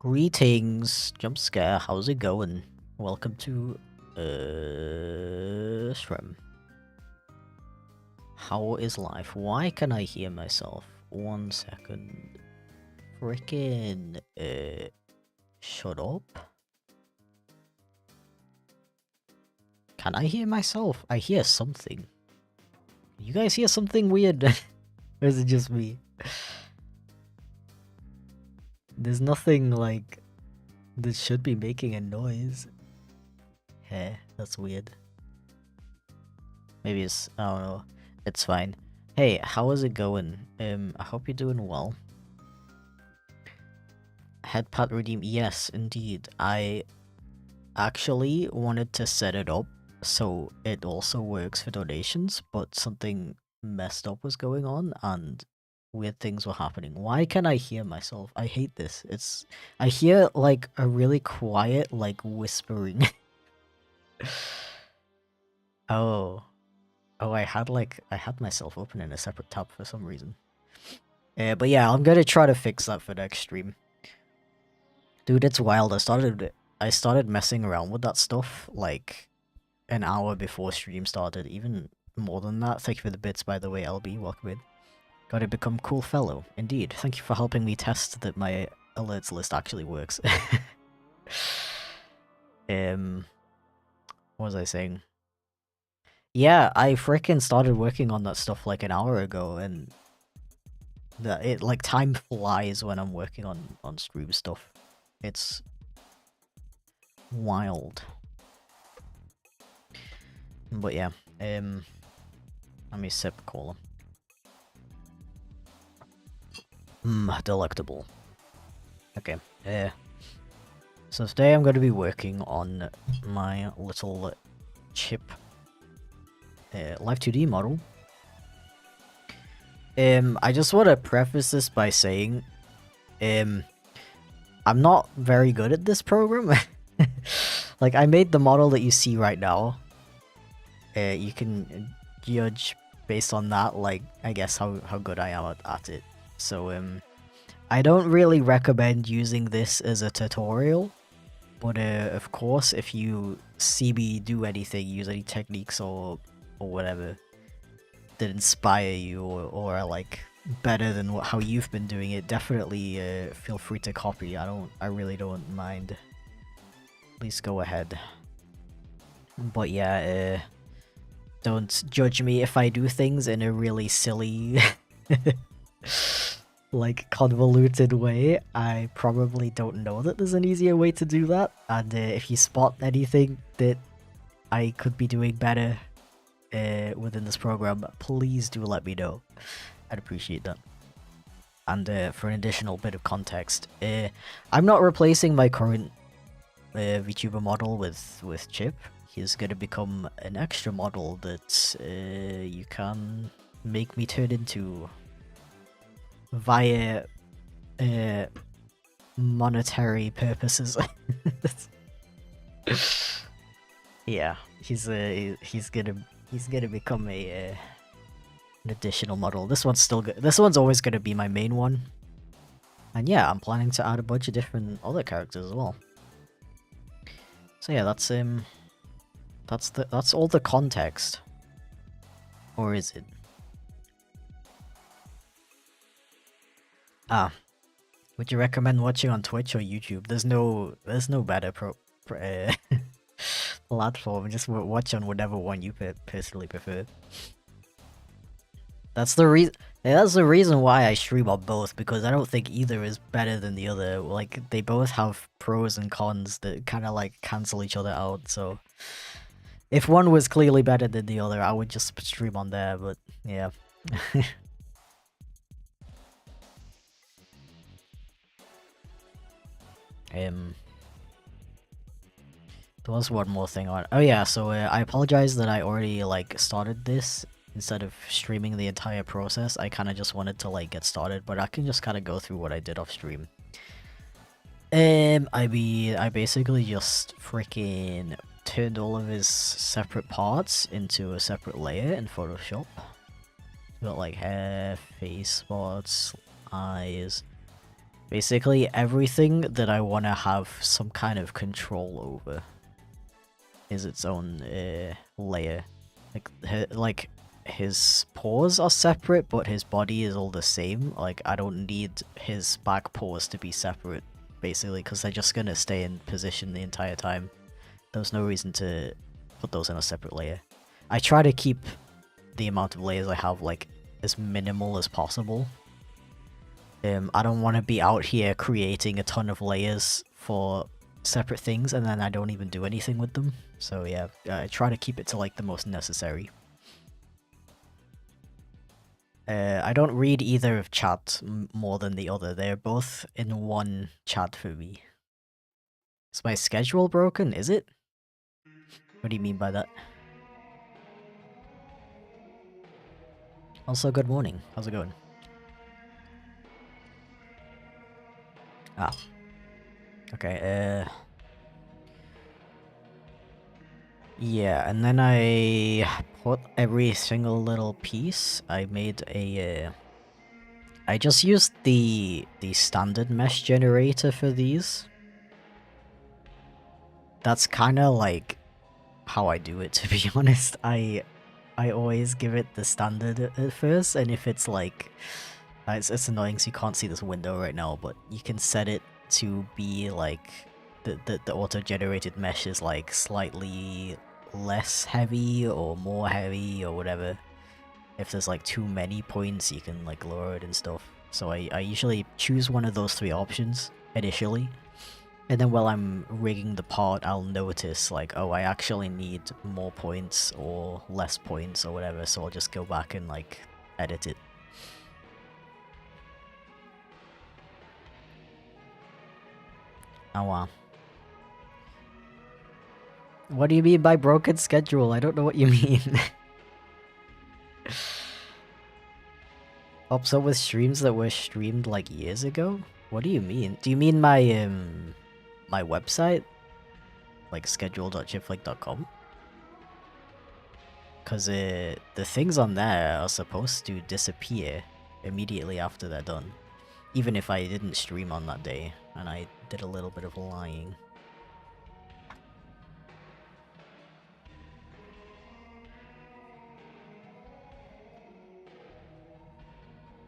Greetings, jump scare. How's it going? Welcome to stream. How is life? Why can I hear myself? 1 second. Frickin' shut up. Can I hear myself? I hear something. You guys hear something weird? Or is it just me? There's nothing like that should be making a noise. Heh, that's weird. Maybe it's, I don't know. It's fine. Hey, how is it going? I hope you're doing well. Headpad redeem, yes, indeed. I actually wanted to set it up so it also works for donations, but something messed up was going on and weird things were happening. Why can I hear myself? I hate this. I hear like a really quiet, like whispering. Oh, I had myself open in a separate tab for some reason. But yeah, I'm gonna try to fix that for next stream. Dude, it's wild. I started messing around with that stuff like an hour before stream started, even more than that. Thank you for the bits, by the way, LB. Welcome in. Gotta become cool fellow. Indeed. Thank you for helping me test that my alerts list actually works. What was I saying? Yeah, I frickin' started working on that stuff like an hour ago, and like time flies when I'm working on stream stuff. It's wild. But yeah, let me sip cola. Delectable. Okay, so today I'm going to be working on my little chip Live2D model. I just want to preface this by saying, I'm not very good at this program. Like, I made the model that you see right now. You can judge based on that, like, I guess how good I am at it. So, I don't really recommend using this as a tutorial, but of course, if you see me do anything, use any techniques or whatever that inspire you or are like better than how you've been doing it, definitely feel free to copy. I really don't mind. Please go ahead. But yeah, don't judge me if I do things in a really silly like convoluted way. I probably don't know that there's an easier way to do that, and if you spot anything that I could be doing better within this program, please do let me know. I'd appreciate that. And for an additional bit of context, I'm not replacing my current VTuber model with Chip. He's gonna become an extra model that you can make me turn into via monetary purposes. Yeah, he's gonna become an additional model. This one's still good. This one's always gonna be my main one. And yeah, I'm planning to add a bunch of different other characters as well. So yeah, that's all the context. Or is it? Ah, would you recommend watching on Twitch or YouTube? There's no better platform. Just watch on whatever one you personally prefer. That's the reason. That's the reason why I stream on both, because I don't think either is better than the other. Like, they both have pros and cons that kind of like cancel each other out. So, if one was clearly better than the other, I would just stream on there. But yeah. There was one more thing on. Oh yeah, so I apologize that I already like started this instead of streaming the entire process. I kind of just wanted to like get started, but I can just kind of go through what I did off stream. I basically just freaking turned all of his separate parts into a separate layer in Photoshop. Got like hair, face spots, eyes, Basically, everything that I want to have some kind of control over is its own layer. Like his paws are separate, but his body is all the same. Like, I don't need his back paws to be separate, basically, because they're just gonna stay in position the entire time. There's no reason to put those in a separate layer. I try to keep the amount of layers I have, like, as minimal as possible. I don't want to be out here creating a ton of layers for separate things and then I don't even do anything with them. So yeah, I try to keep it to like the most necessary. I don't read either of chat more than the other. They're both in one chat for me. Is my schedule broken? Is it? What do you mean by that? Also, good morning. How's it going? Ah. Okay, yeah, and then I put every single little piece. I made a, I just used the standard mesh generator for these. That's kind of like how I do it, to be honest. I always give it the standard at first, and if it's like... it's annoying so you can't see this window right now, but you can set it to be like... The auto-generated mesh is like slightly less heavy or more heavy or whatever. If there's like too many points, you can like lower it and stuff. So I usually choose one of those three options initially. And then while I'm rigging the part, I'll notice like, oh, I actually need more points or less points or whatever, so I'll just go back and like edit it. Oh wow. What do you mean by broken schedule? I don't know what you mean. Pops up with streams that were streamed like years ago? What do you mean? Do you mean my my website? Like schedule.chipflake.com? Because the things on there are supposed to disappear immediately after they're done. Even if I didn't stream on that day, and I did a little bit of lying.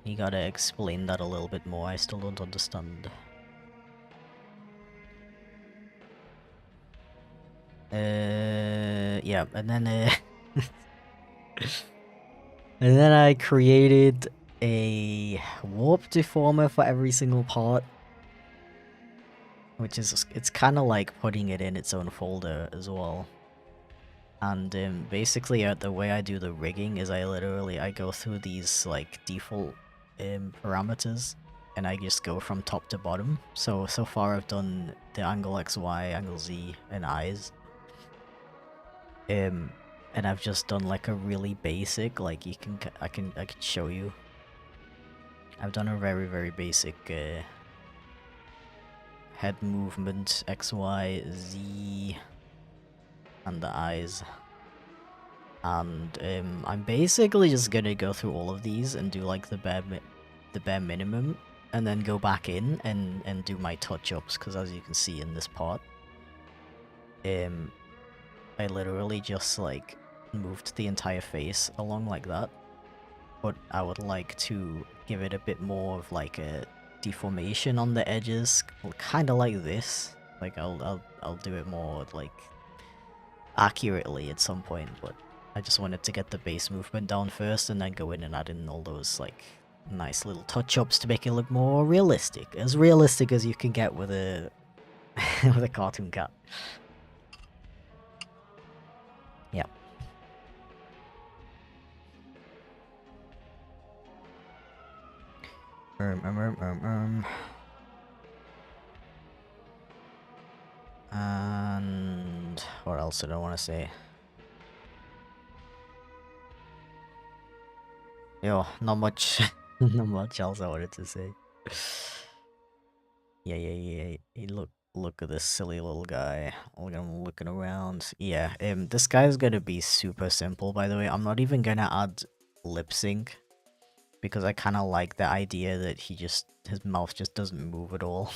You gotta explain that a little bit more, I still don't understand. Yeah, and then and then I created a warp deformer for every single part. Which is, it's kind of like putting it in its own folder as well. And basically the way I do the rigging is I go through these like default parameters and I just go from top to bottom. So far I've done the angle XY, angle Z, and eyes. And I've just done like a really basic, like I can show you. I've done a very basic head movement, X, Y, Z, and the eyes. And I'm basically just gonna go through all of these and do like the bare minimum, and then go back in and do my touch-ups, because as you can see in this part, I literally just like moved the entire face along like that. But I would like to give it a bit more of like a deformation on the edges, kind of like this. Like I'll do it more like accurately at some point, but I just wanted to get the base movement down first and then go in and add in all those like nice little touch-ups to make it look more realistic. As realistic as you can get with a with a cartoon cat. Yeah. And what else did I want to say? Yo, not much, not much else I wanted to say. Yeah. Look at this silly little guy. Look at him looking around. Yeah, this guy's gonna be super simple, by the way. I'm not even gonna add lip sync, because I kind of like the idea that his mouth just doesn't move at all,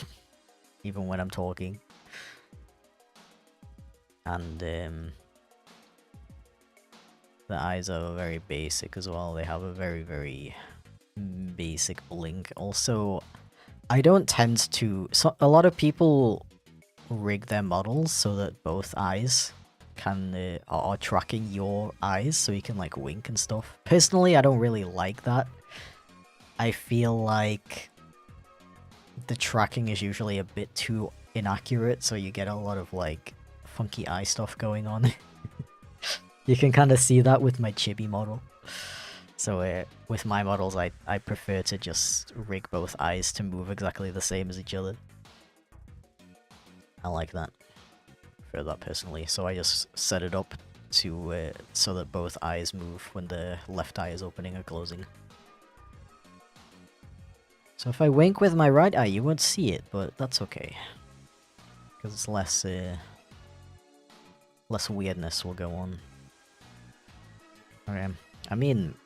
even when I'm talking. And the eyes are very basic as well. They have a very, very basic blink. Also, I don't tend to... So a lot of people rig their models so that both eyes are tracking your eyes, so you can like wink and stuff. Personally, I don't really like that. I feel like the tracking is usually a bit too inaccurate, so you get a lot of like funky eye stuff going on. You can kind of see that with my chibi model. So with my models, I prefer to just rig both eyes to move exactly the same as each other. I like that. For that personally, so I just set it up to so that both eyes move when the left eye is opening or closing. So if I wink with my right eye, you won't see it, but that's okay, because it's less weirdness will go on. Okay, I mean,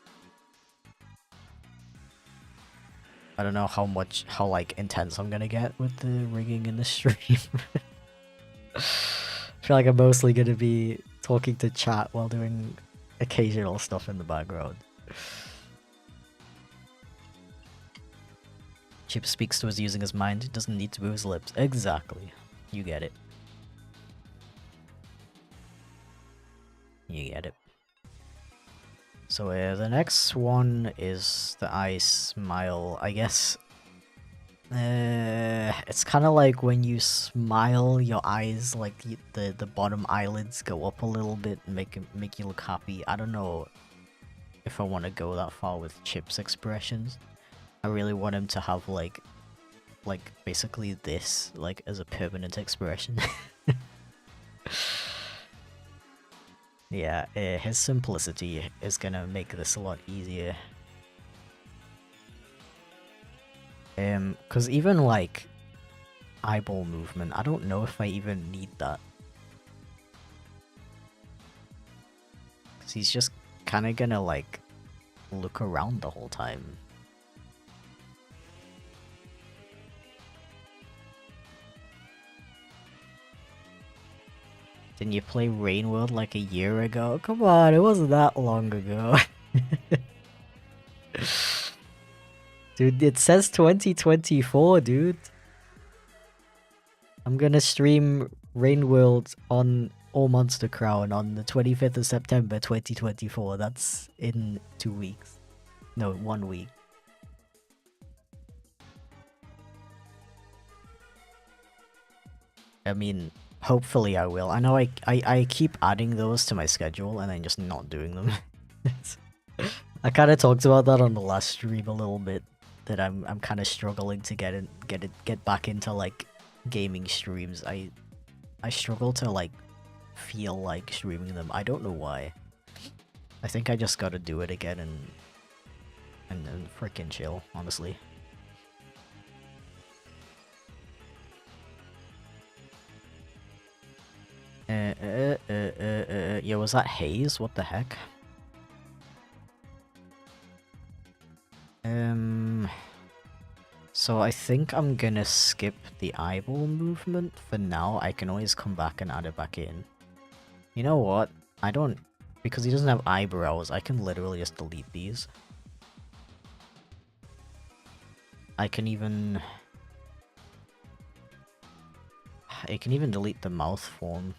I don't know how like intense I'm gonna get with the rigging in the stream. I feel like I'm mostly gonna be talking to chat while doing occasional stuff in the background. Chip speaks to us using his mind, he doesn't need to move his lips. Exactly. You get it. You get it. So the next one is the eye smile. I guess it's kind of like when you smile, your eyes, like the bottom eyelids go up a little bit and make you look happy. I don't know if I want to go that far with Chip's expressions. I really want him to have like basically this like as a permanent expression. Yeah, his simplicity is gonna make this a lot easier. Cause even like eyeball movement, I don't know if I even need that. Cause he's just kinda gonna like look around the whole time. Didn't you play Rain World like a year ago? Come on, it wasn't that long ago. Dude, it says 2024, dude. I'm gonna stream Rain World on All Monster Crown on the 25th of September 2024. That's in 2 weeks. No, 1 week. I mean, hopefully I will. I know I keep adding those to my schedule and then just not doing them. I kind of talked about that on the last stream a little bit, that I'm kind of struggling to get back into like gaming streams. I struggle to like feel like streaming them. I don't know why. I think I just gotta do it again and freaking chill, honestly. Yo, was that haze? What the heck? So I think I'm gonna skip the eyeball movement for now. I can always come back and add it back in. You know what? I don't... Because he doesn't have eyebrows, I can literally just delete these. I can even delete the mouth form.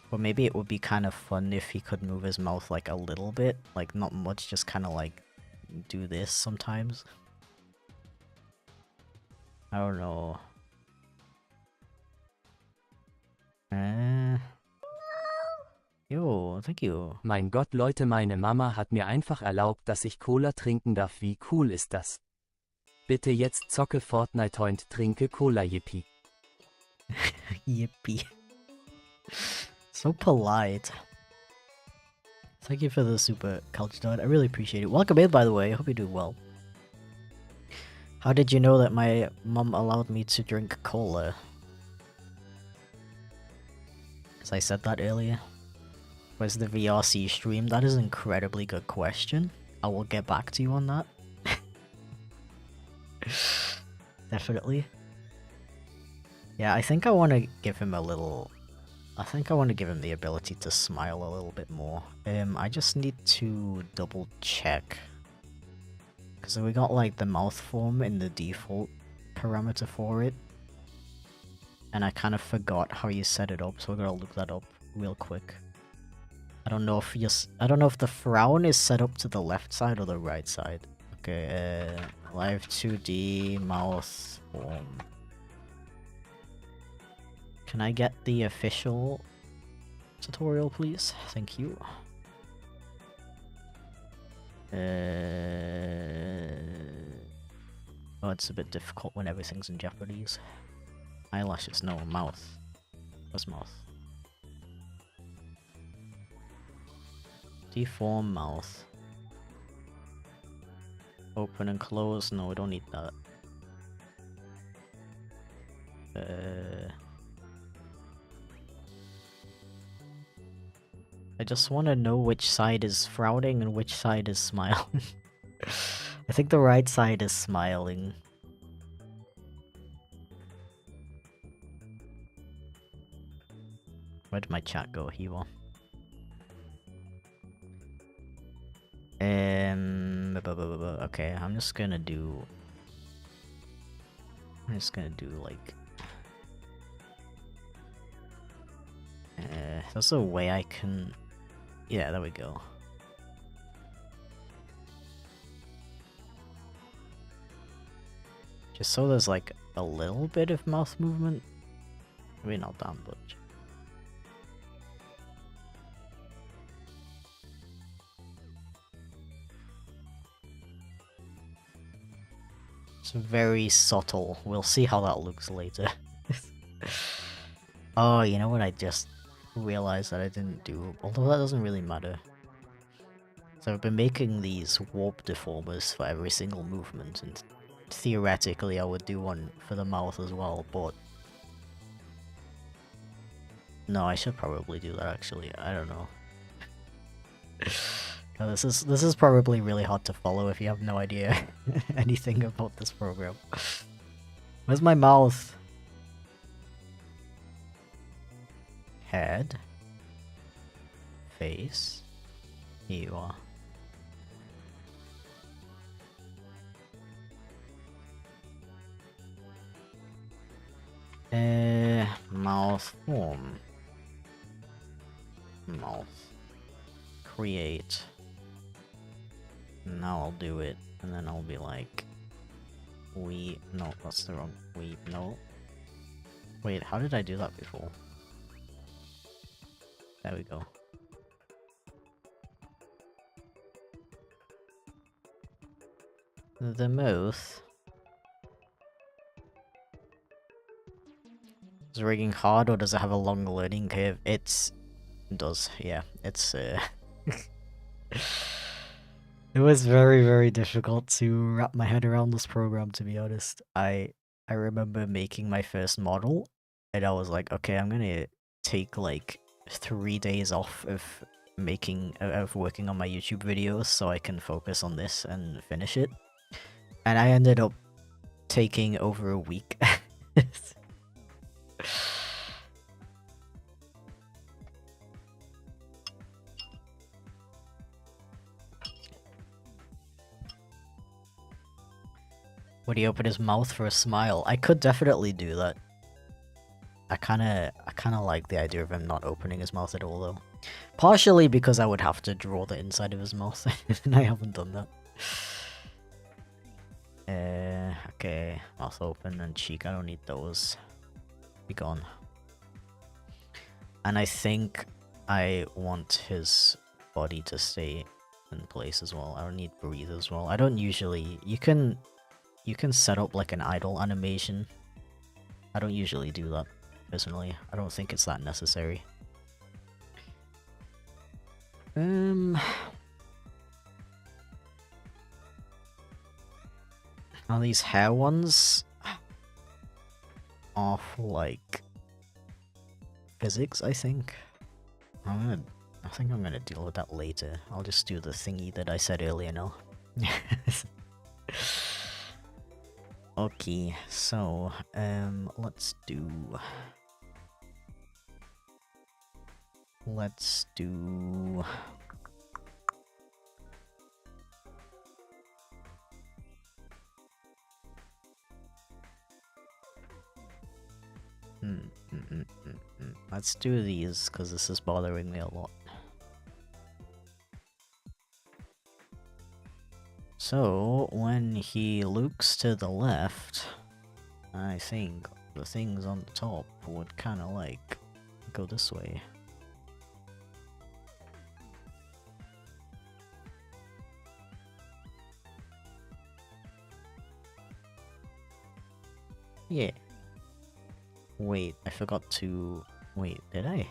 But maybe it would be kind of fun if he could move his mouth like a little bit. Like not much, just kind of like do this sometimes. I don't know. Jo, thank you. Mein Gott Leute, meine Mama hat mir einfach erlaubt, dass ich Cola trinken darf. Wie cool ist das? Bitte jetzt zocke Fortnite und trinke Cola, yippie. Yippee. So polite. Thank you for the super culture donut. I really appreciate it. Welcome in, by the way. I hope you're doing well. How did you know that my mom allowed me to drink cola? As I said that earlier. Where's the VRC stream? That is an incredibly good question. I will get back to you on that. Definitely. Yeah, I think I want to give him a little... I think I want to give him the ability to smile a little bit more. I just need to double check. Because we got like the mouth form in the default parameter for it. And I kind of forgot how you set it up, so we're gonna look that up real quick. I don't know if the frown is set up to the left side or the right side. Okay, Live2D mouth form. Can I get the official tutorial, please? Thank you. Oh, it's a bit difficult when everything's in Japanese. Eyelashes, no, mouth. Where's mouth? Deform mouth. Open and close, no, we don't need that. I just want to know which side is frowning and which side is smiling. I think the right side is smiling. Where did my chat go? Here you are. Okay, I'm just gonna do like... there's a way I can... Yeah, there we go. Just so there's like a little bit of mouth movement. Maybe not that much. It's very subtle. We'll see how that looks later. Oh, you know what I just realized that I didn't do? Although that doesn't really matter. So I've been making these warp deformers for every single movement, and theoretically I would do one for the mouth as well, but... No, I should probably do that actually, I don't know. No, this is probably really hard to follow if you have no idea anything about this program. Where's my mouth? Head. Face. Here you are. Mouth form. Mouth. Create. Now I'll do it, and then I'll be like... No, that's the wrong... no. Wait, how did I do that before? There we go. The mouth... Is it rigging hard, or does it have a long learning curve? It does, yeah. It's, It was very, very difficult to wrap my head around this program, to be honest. I remember making my first model, and I was like, okay, I'm gonna take like 3 days off of working on my YouTube videos so I can focus on this and finish it. And I ended up taking over a week. Would he open his mouth for a smile? I could definitely do that. I kinda like the idea of him not opening his mouth at all though. Partially because I would have to draw the inside of his mouth, and I haven't done that. Okay, mouth open and cheek, I don't need those. Be gone. And I think I want his body to stay in place as well. I don't need breathe as well. I don't usually... You can set up like an idle animation. I don't usually do that, personally. I don't think it's that necessary. Now these hair ones are for like physics, I think. I'm gonna I think I'm gonna deal with that later. I'll just do the thingy that I said earlier now. Okay, so, let's do... Let's do... Let's do these, because this is bothering me a lot. So, when he looks to the left, I think the things on the top would kind of like go this way. Yeah. Wait, I forgot to... Wait, did I?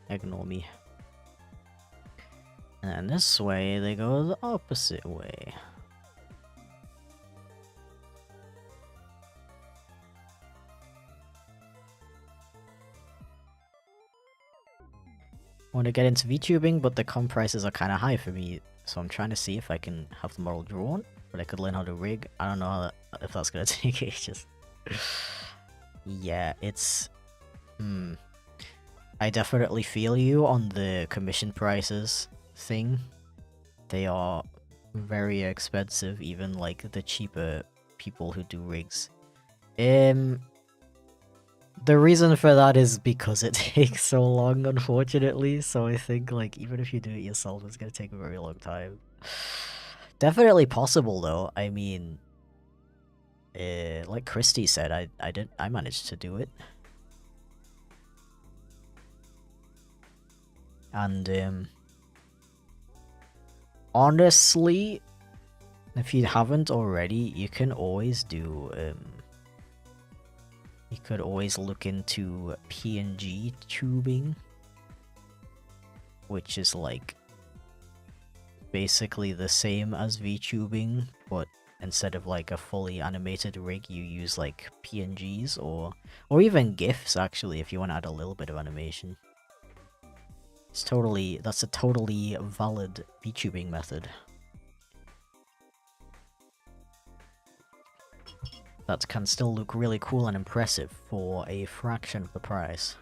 Ignore me. And this way, they go the opposite way. I want to get into VTubing, but the comp prices are kind of high for me, so I'm trying to see if I can have the model drawn, but I could learn how to rig. I don't know if that's gonna take ages. Yeah, it's... I definitely feel you on the commission prices thing. They are very expensive, even like the cheaper people who do rigs. The reason for that is because it takes so long, unfortunately, so I think, like, even if you do it yourself, it's gonna take a very long time. Definitely possible, though. I mean, like Christy said, I managed to do it. And, honestly, if you haven't already, you can always do, you could always look into PNG tubing, which is like basically the same as VTubing, but instead of like a fully animated rig, you use like PNGs or even GIFs actually, if you want to add a little bit of animation. That's a totally valid VTubing method. That can still look really cool and impressive for a fraction of the price.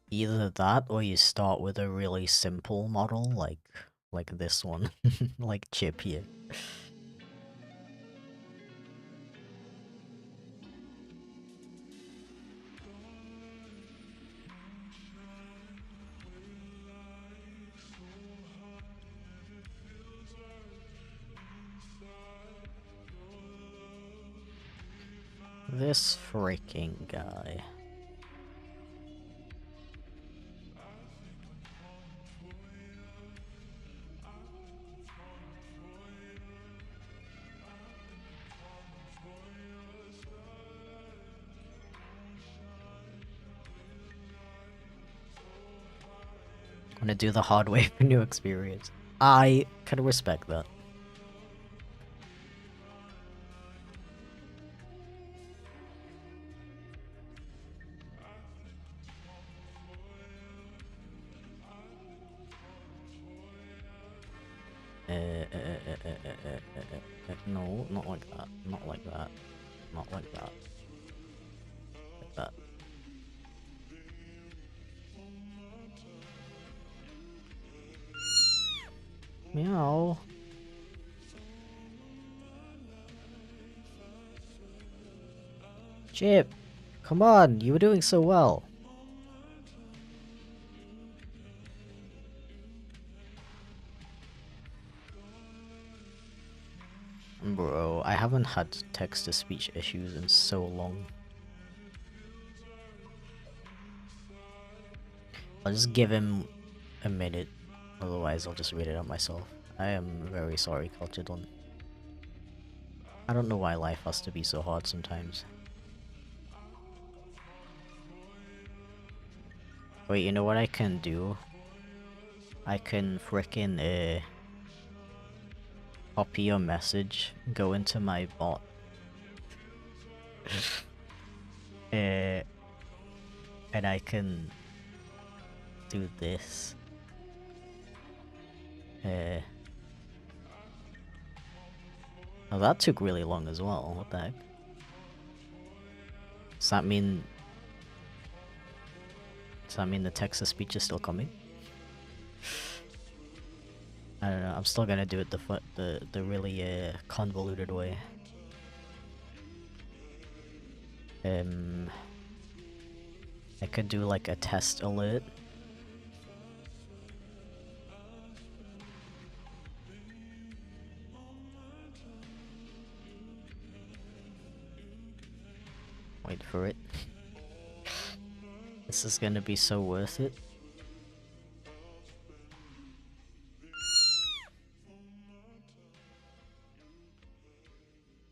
Either that, or you start with a really simple model, like this one, like Chip here. This freaking guy. I'm gonna do the hard way for new experience. I can respect that. No, not like that. Not like that. Not like that. Like that. Meow. Chip, come on, you were doing so well. Bro, I haven't had text-to-speech issues in so long. I'll just give him a minute, otherwise I'll just read it out myself. I am very sorry, Cultured One. I don't know why life has to be so hard sometimes. Wait, you know what I can do? I can frickin' copy your message, go into my bot. And I can do this. Oh, that took really long as well. What the heck? Does that mean the text-to-speech is still coming? I don't know. I'm still gonna do it the really convoluted way. I could do like a test alert. Wait for it. This is gonna be so worth it.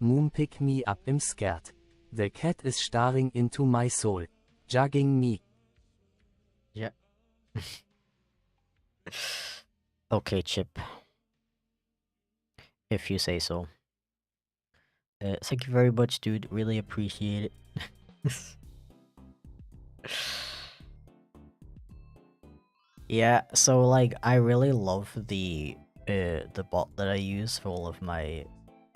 Moon pick me up im skirt. The cat is staring into my soul. Jugging me. Yeah. Okay, Chip. If you say so. Thank you very much, dude. Really appreciate it. Yeah, so like I really love the bot that I use for all of my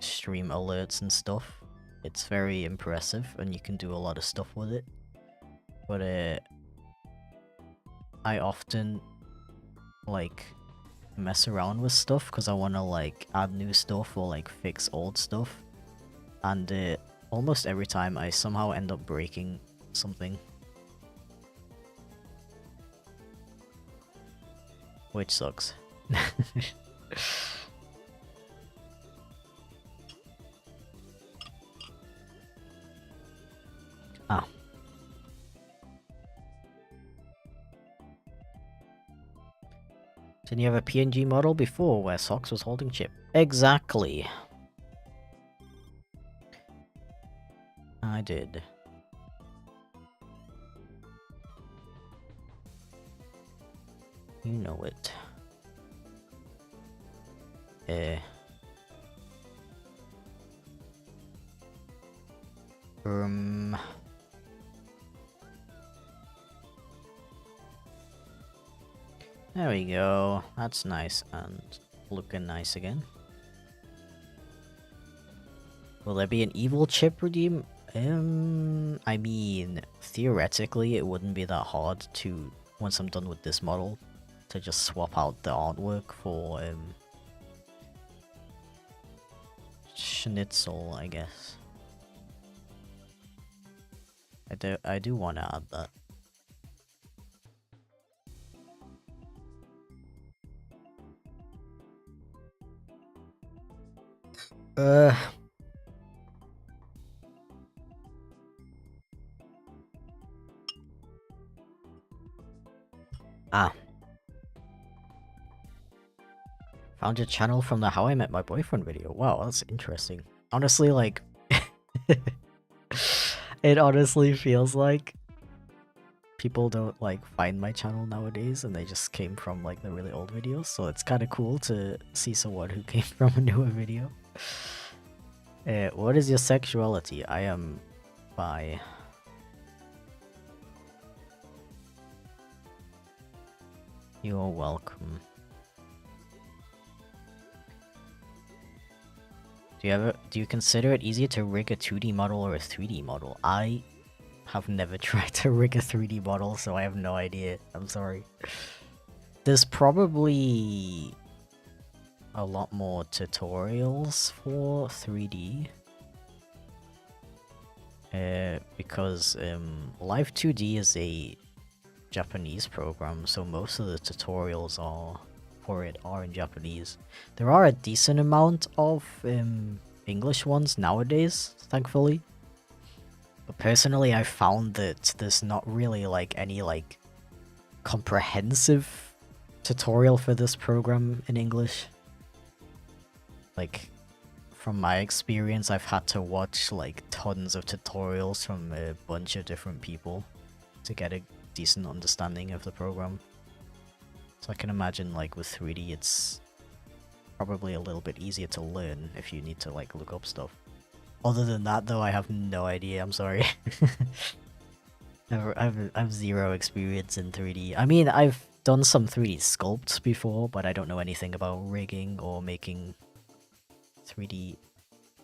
stream alerts and stuff. It's very impressive and you can do a lot of stuff with it. But I often like mess around with stuff because I want to like add new stuff or like fix old stuff. And almost every time I somehow end up breaking something. Which sucks. Ah. Didn't you have a PNG model before where Socks was holding Chip? Exactly. I did. You know it. There we go. That's nice and looking nice again. Will there be an evil chip redeem? I mean, theoretically, it wouldn't be that hard to, once I'm done with this model, to just swap out the artwork for, Schnitzel, I guess. I do want to add that. Found your channel from the How I Met My Boyfriend video. Wow, that's interesting. Honestly, like... it honestly feels like people don't, like, find my channel nowadays, and they just came from, like, the really old videos, so it's kind of cool to see someone who came from a newer video. What is your sexuality? I am bi. You're welcome. Do you consider it easier to rig a 2D model or a 3D model? I have never tried to rig a 3D model, so I have no idea. I'm sorry. There's probably a lot more tutorials for 3D. Because Live2D is a Japanese program, so most of the tutorials for it are in Japanese. There are a decent amount of English ones nowadays, thankfully. But personally, I found that there's not really like any like comprehensive tutorial for this program in English. Like, from my experience, I've had to watch like tons of tutorials from a bunch of different people to get a decent understanding of the program. So I can imagine like with 3D it's probably a little bit easier to learn if you need to like look up stuff. Other than that though, I have no idea, I'm sorry. I've zero experience in 3D. I mean, I've done some 3D sculpts before, but I don't know anything about rigging or making 3D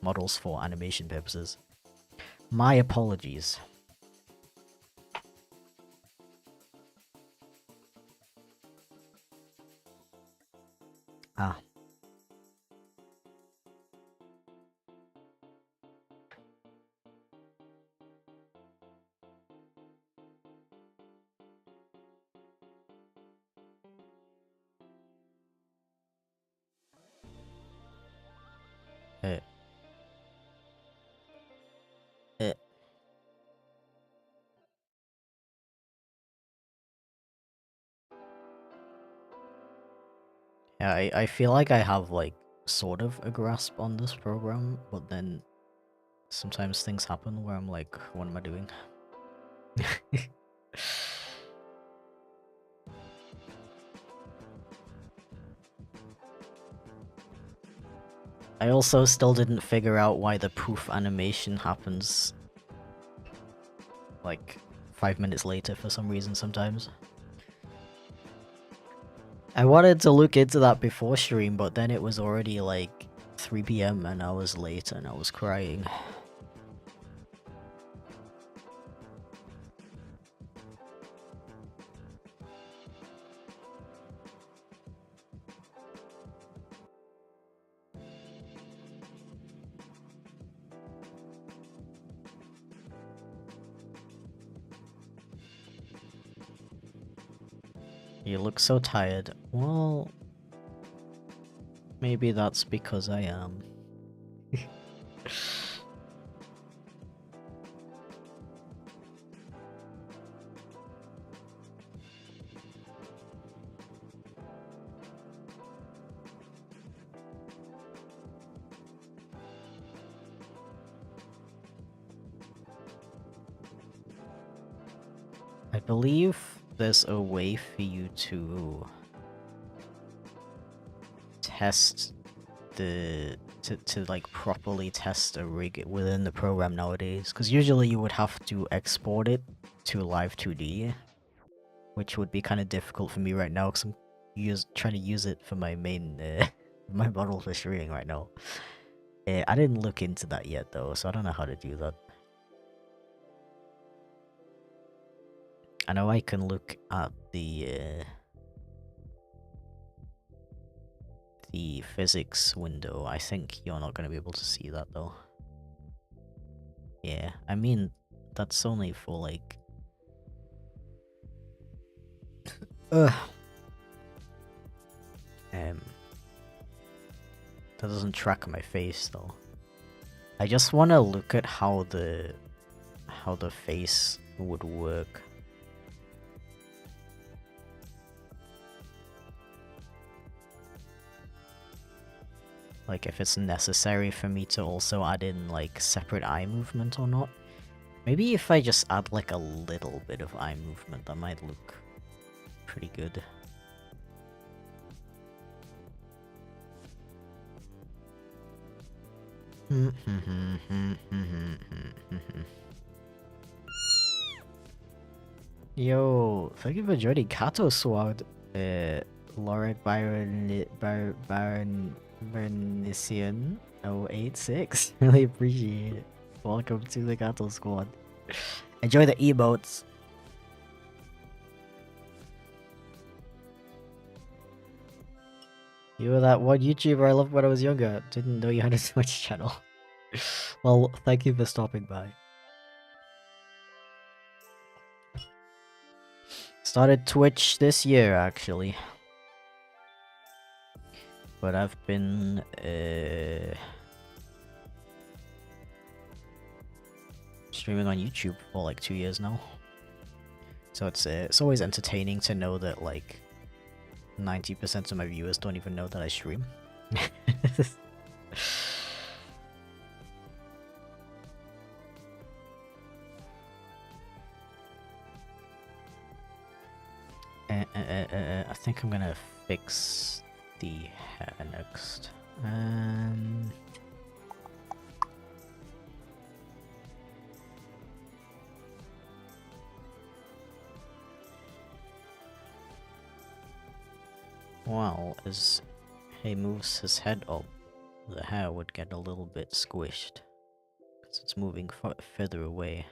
models for animation purposes. My apologies. Ah. Uh. Yeah, I feel like I have like sort of a grasp on this program, but then sometimes things happen where I'm like, what am I doing? I also still didn't figure out why the poof animation happens like 5 minutes later for some reason sometimes. I wanted to look into that before stream, but then it was already like 3 PM and I was late and I was crying. You look so tired. Well, maybe that's because I am. I believe there's a way for you to test to like properly test a rig within the program nowadays, because usually you would have to export it to Live2D, which would be kind of difficult for me right now because I'm trying to use it for my main my model for streaming right now. I didn't look into that yet though, so I don't know how to do that. I know I can look at the physics window. I think you're not going to be able to see that though. Yeah, I mean, that's only for like... that doesn't track my face though. I just want to look at how the face would work. Like if it's necessary for me to also add in like separate eye movement or not. Maybe if I just add like a little bit of eye movement, that might look pretty good. Yo, thank you for joining Kato Sword, Loric Bernician 086. Really appreciate it. Welcome to the Kato Squad. Enjoy the emotes. You were that one YouTuber I loved when I was younger. Didn't know you had a Twitch channel. Well, thank you for stopping by. Started Twitch this year, actually. But I've been, streaming on YouTube for like 2 years now. So it's always entertaining to know that like 90% of my viewers don't even know that I stream. I think I'm gonna fix the hair next. Well, as he moves his head up, the hair would get a little bit squished. Because it's moving further away.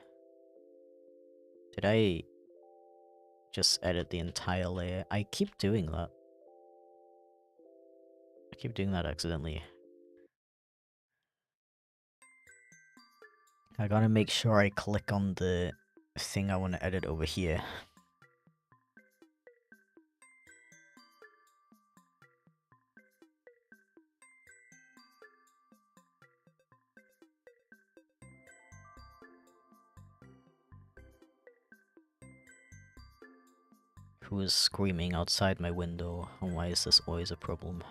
Did I just edit the entire layer? I keep doing that. I keep doing that accidentally. I gotta make sure I click on the thing I want to edit over here. Who is screaming outside my window, and why is this always a problem?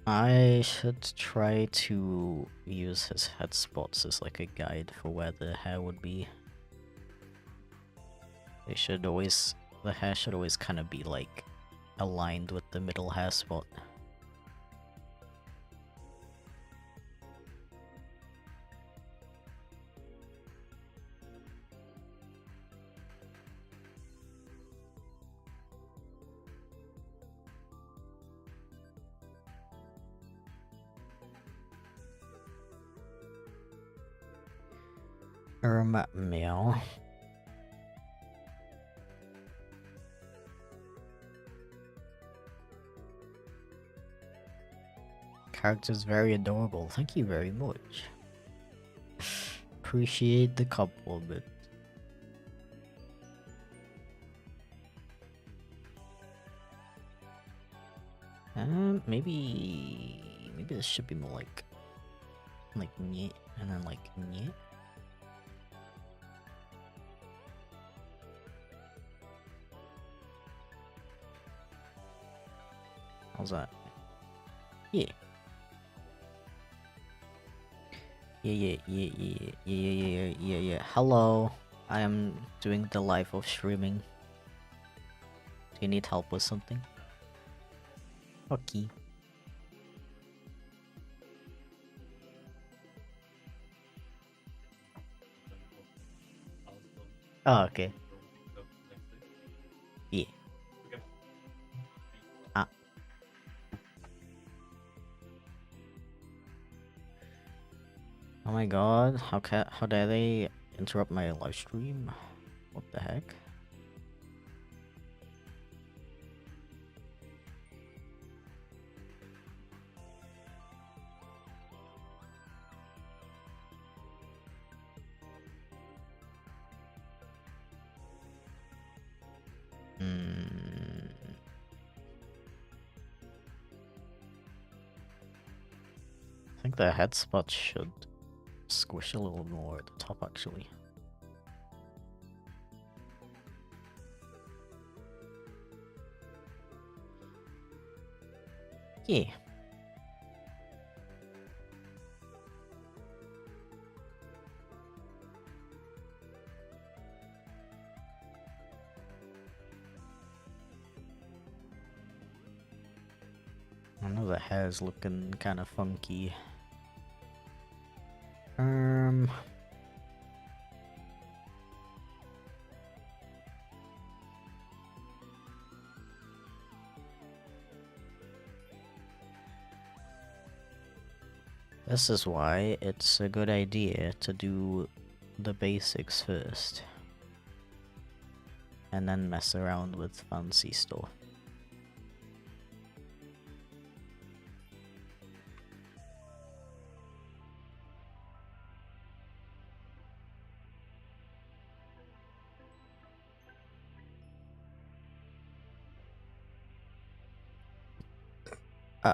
I should try to use his head spots as like a guide for where the hair would be. The hair should always kind of be like aligned with the middle hair spot. Meow. Character's very adorable. Thank you very much. Appreciate the compliment. Maybe this should be more like nyeh, and then like nyeh. How's that? Yeah. Yeah. Hello. I am doing the live of streaming. Do you need help with something? Okay. Oh, okay. Yeah. Ah. Oh my god, how dare they interrupt my live stream? What the heck? I think the head spot should squish a little more at the top, actually. Yeah. I know the hair's looking kind of funky. This is why it's a good idea to do the basics first. And then mess around with fancy stuff. Uh,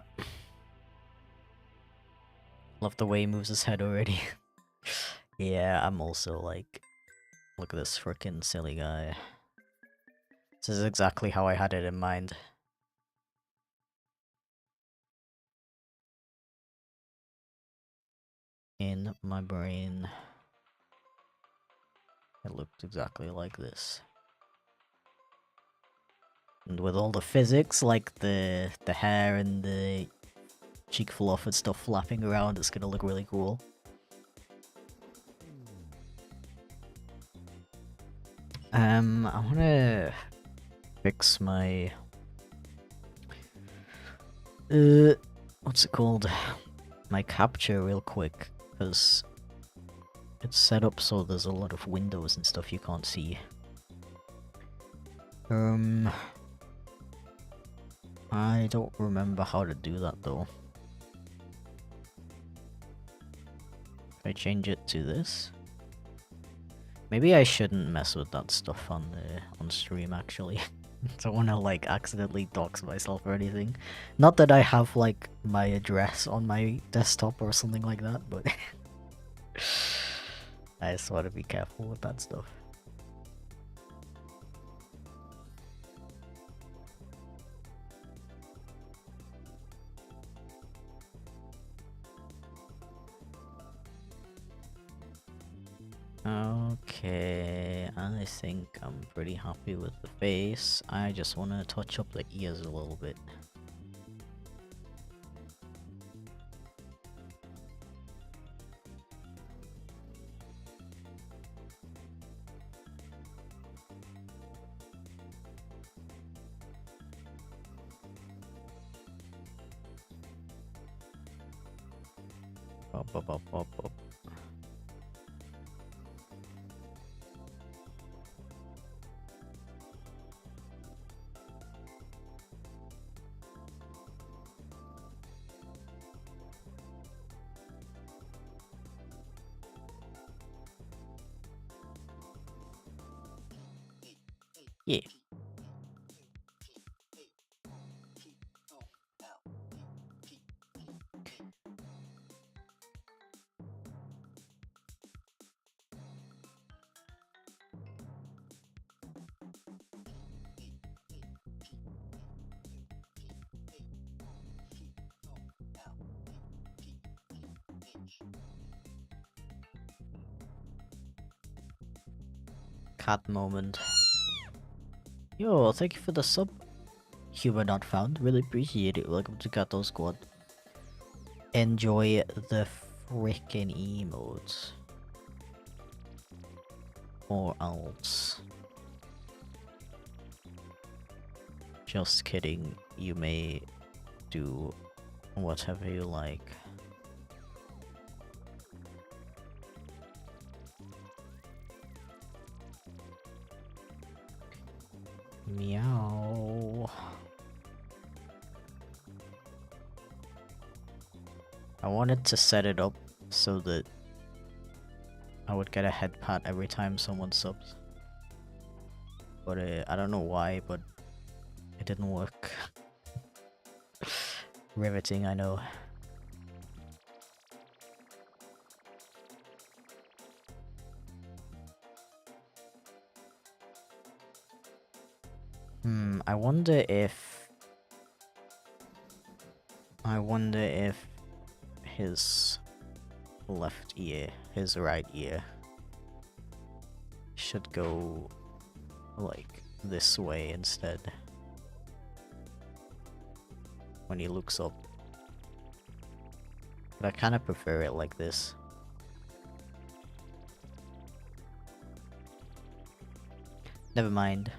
love the way he moves his head already. Yeah, I'm also like, look at this freaking silly guy. This is exactly how I had it in mind. In my brain, it looked exactly like this. And with all the physics, like the hair and the cheek fluff and stuff flapping around, it's gonna look really cool. I wanna fix my what's it called? My capture real quick, because it's set up so there's a lot of windows and stuff you can't see. I don't remember how to do that though. If I change it to this, maybe I shouldn't mess with that stuff on stream actually. Don't want to like accidentally dox myself or anything. Not that I have like my address on my desktop or something like that, but I just want to be careful with that stuff. Okay, I think I'm pretty happy with the face. I just want to touch up the ears a little bit. Up, up, up, up, up. Yeah. Cat moment. Yo, thank you for the sub. Humor not found. Really appreciate it. Welcome to Kato Squad. Enjoy the freaking emotes. Or else. Just kidding. You may do whatever you like. Meow. I wanted to set it up so that I would get a head pat every time someone subs. But I don't know why, but it didn't work. Riveting, I know. I wonder if his left ear, his right ear, should go like this way instead when he looks up. But I kind of prefer it like this. Never mind.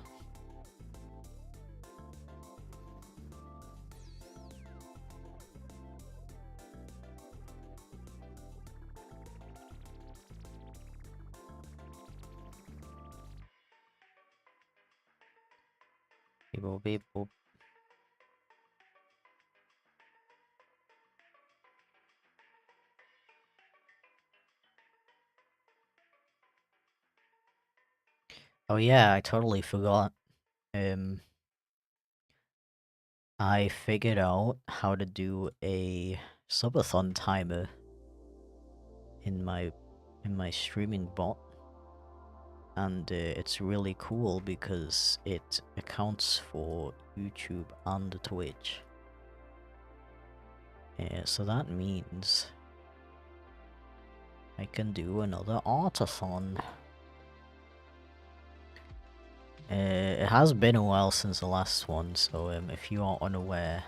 Beep beep boop. Oh yeah, I totally forgot. Um, I figured out how to do a subathon timer in my streaming bot, and it's really cool because it accounts for YouTube and Twitch. So that means I can do another artathon. It has been a while since the last one, so if you are unaware,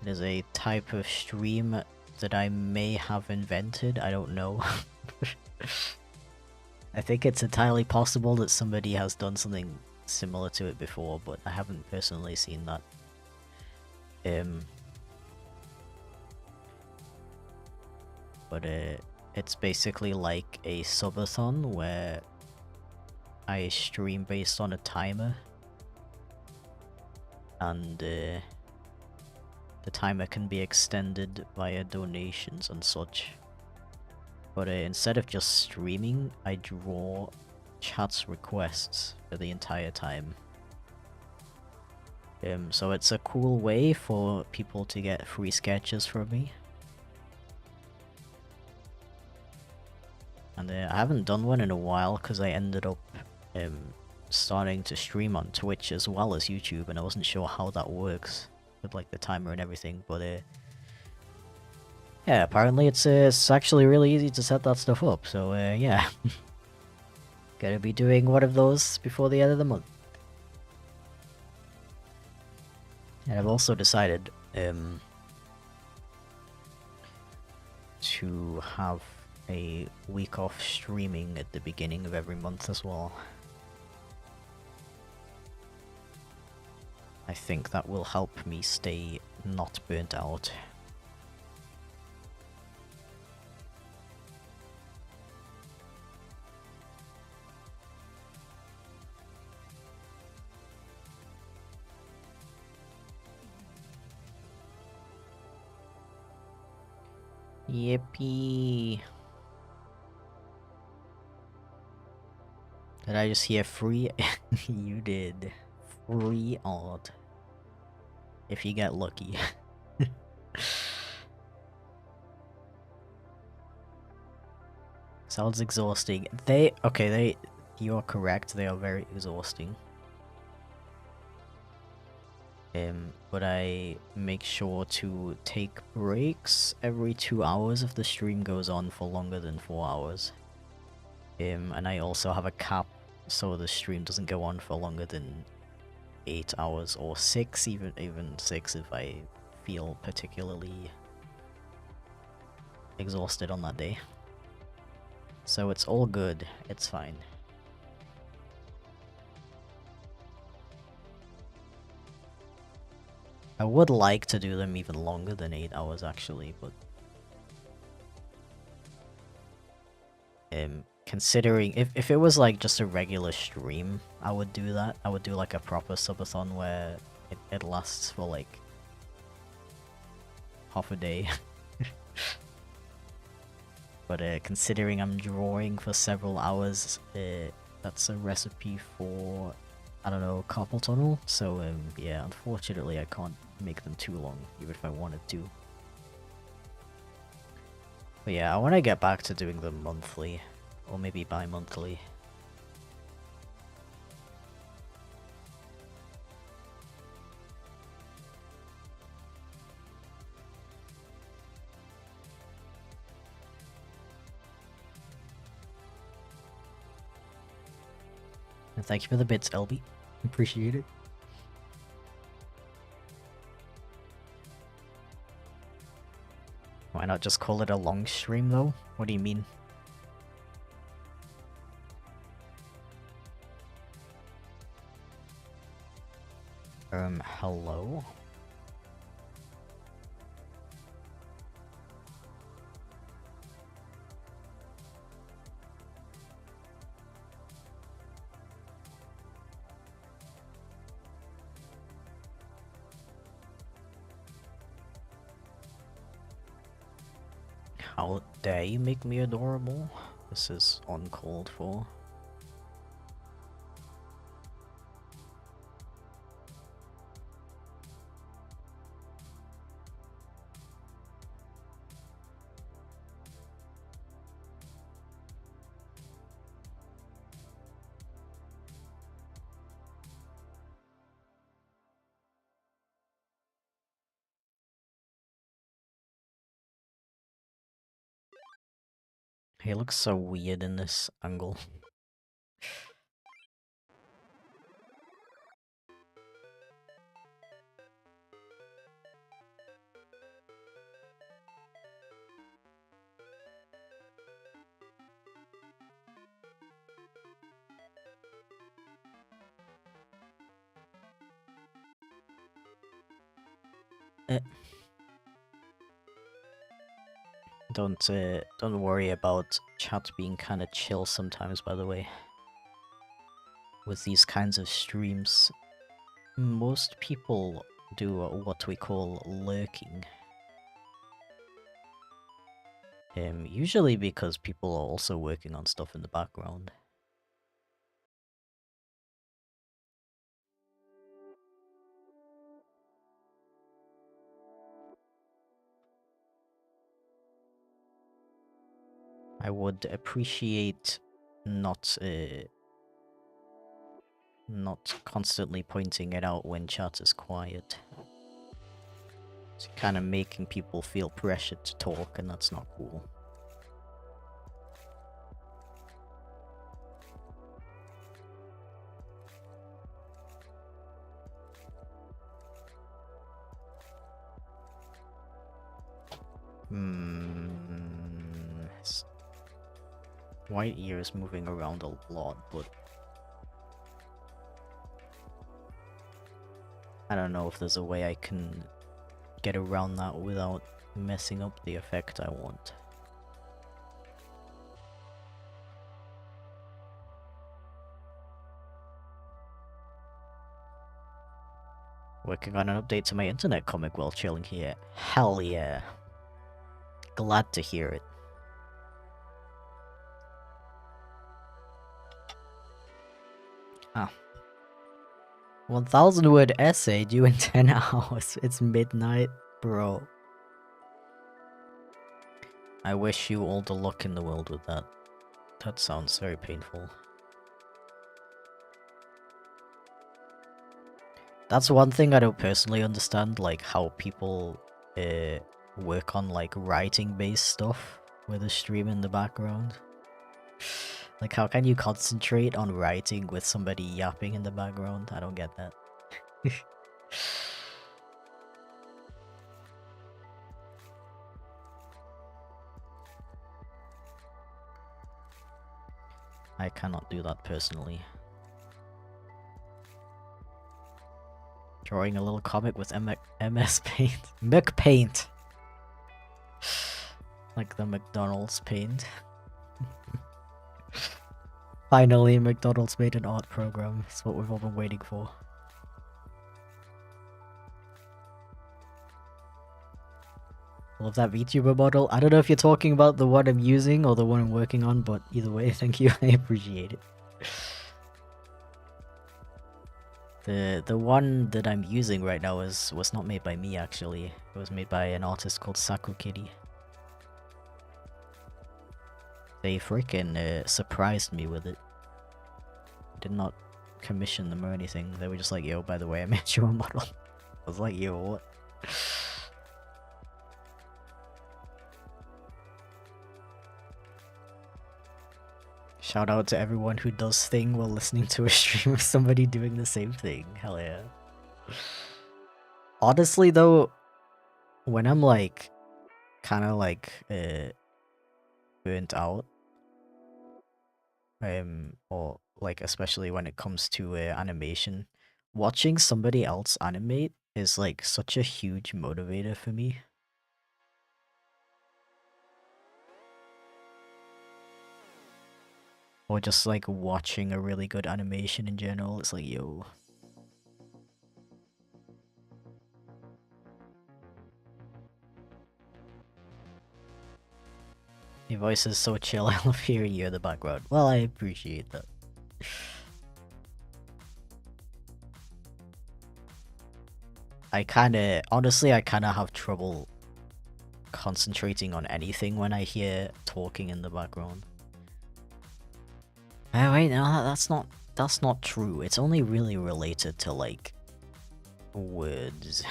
it is a type of stream that I may have invented, I don't know. I think it's entirely possible that somebody has done something similar to it before, but I haven't personally seen that. But it's basically like a subathon where I stream based on a timer, and the timer can be extended via donations and such. But instead of just streaming, I draw chat's requests for the entire time. So it's a cool way for people to get free sketches from me. And I haven't done one in a while because I ended up starting to stream on Twitch as well as YouTube, and I wasn't sure how that works with like the timer and everything, but yeah, apparently it's actually really easy to set that stuff up, so yeah. Gotta be doing one of those before the end of the month. And I've also decided to have a week off streaming at the beginning of every month as well. I think that will help me stay not burnt out. Yippee! Did I just hear free? You did. Free art. If you get lucky. Sounds exhausting. You are correct, they are very exhausting. But I make sure to take breaks every 2 hours if the stream goes on for longer than 4 hours. And I also have a cap so the stream doesn't go on for longer than 8 hours, or 6, even 6 if I feel particularly exhausted on that day. So it's all good, it's fine. I would like to do them even longer than 8 hours actually, but considering if it was like just a regular stream, I would do that. I would do like a proper subathon where it lasts for like half a day. But considering I'm drawing for several hours, that's a recipe for, I don't know, carpal tunnel. So yeah, unfortunately I can't make them too long, even if I wanted to. But yeah, I want to get back to doing them monthly, or maybe bi-monthly. And thank you for the bits, LB. Appreciate it. Why not just call it a long stream though? What do you mean? Hello? How dare you make me adorable? This is uncalled for. He looks so weird in this angle. Don't worry about chat being kind of chill sometimes, by the way. With these kinds of streams, most people do what we call lurking. Usually because people are also working on stuff in the background. I would appreciate not constantly pointing it out when chat is quiet. It's kind of making people feel pressured to talk, and that's not cool. White ear is moving around a lot, but I don't know if there's a way I can get around that without messing up the effect I want. Working on an update to my internet comic while chilling here. Hell yeah. Glad to hear it. Ah. 1,000 word essay due in 10 hours. It's midnight, bro. I wish you all the luck in the world with that. That sounds very painful. That's one thing I don't personally understand, like how people work on like writing-based stuff with a stream in the background. Like how can you concentrate on writing with somebody yapping in the background? I don't get that. I cannot do that personally. Drawing a little comic with MS Paint. McPaint! Like the McDonald's paint. Finally, McDonald's made an art program. It's what we've all been waiting for. Love that VTuber model. I don't know if you're talking about the one I'm using or the one I'm working on, but either way, thank you. I appreciate it. The one that I'm using right now was not made by me, actually. It was made by an artist called Saku Kitty. They freaking surprised me with it. Did not commission them or anything. They were just like, yo, by the way, I made you a model. I was like, yo, what? Shout out to everyone who does thing while listening to a stream of somebody doing the same thing. Hell yeah. Honestly though, when I'm like, kinda like, burnt out, or like especially when it comes to animation, watching somebody else animate is like such a huge motivator for me. Or just like watching a really good animation in general, it's like, yo. Your voice is so chill, I love hearing you in the background. Well, I appreciate that. Honestly, I kinda have trouble concentrating on anything when I hear talking in the background. Oh wait, no, that's not true. It's only really related to like words.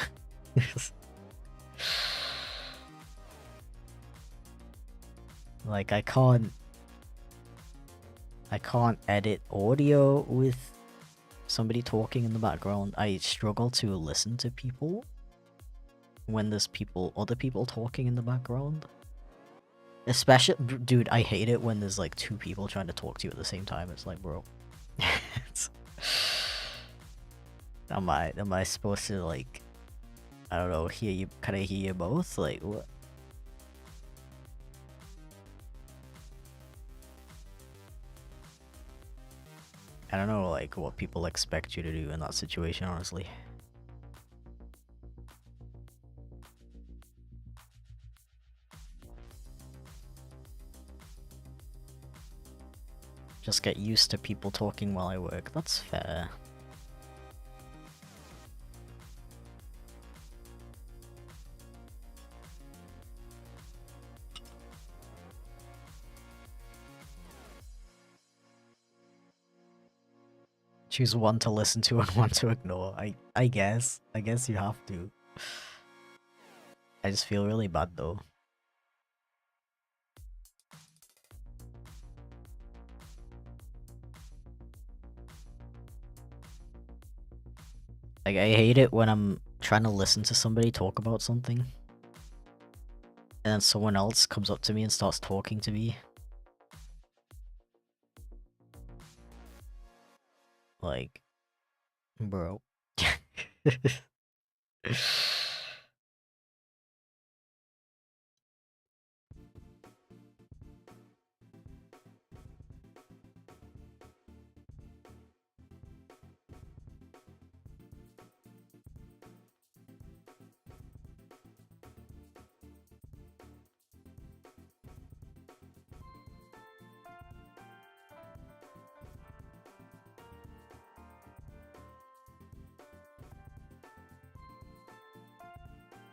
Like I can't edit audio with somebody talking in the background. I struggle to listen to people when there's other people talking in the background. Especially, dude, I hate it when there's like two people trying to talk to you at the same time. It's like, bro, am I supposed to like, I don't know, hear you? Can I hear you both? Like what? I don't know, like what people expect you to do in that situation, honestly. Just get used to people talking while I work. That's fair. Choose one to listen to and one to ignore. I guess. I guess you have to. I just feel really bad though. Like I hate it when I'm trying to listen to somebody talk about something. And then someone else comes up to me and starts talking to me. Like, bro.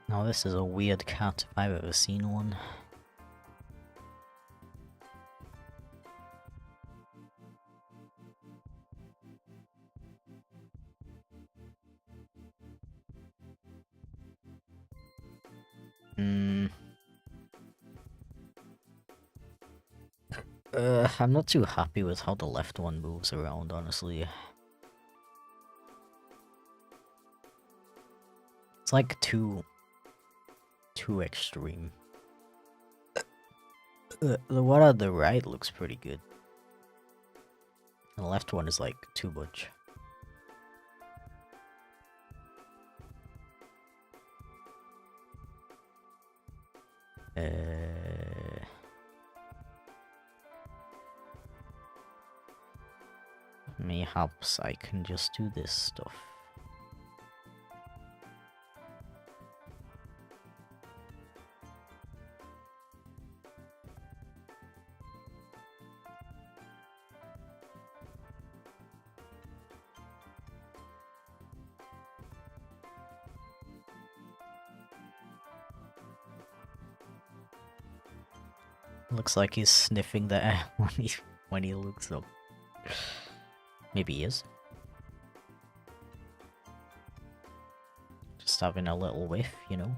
Now this is a weird cat if I've ever seen one. I'm not too happy with how the left one moves around, honestly. It's like too extreme. The one on the right looks pretty good. The left one is like too much. Mayhaps I can just do this stuff. Looks like he's sniffing the air when he looks up. Maybe he is. Just having a little whiff, you know?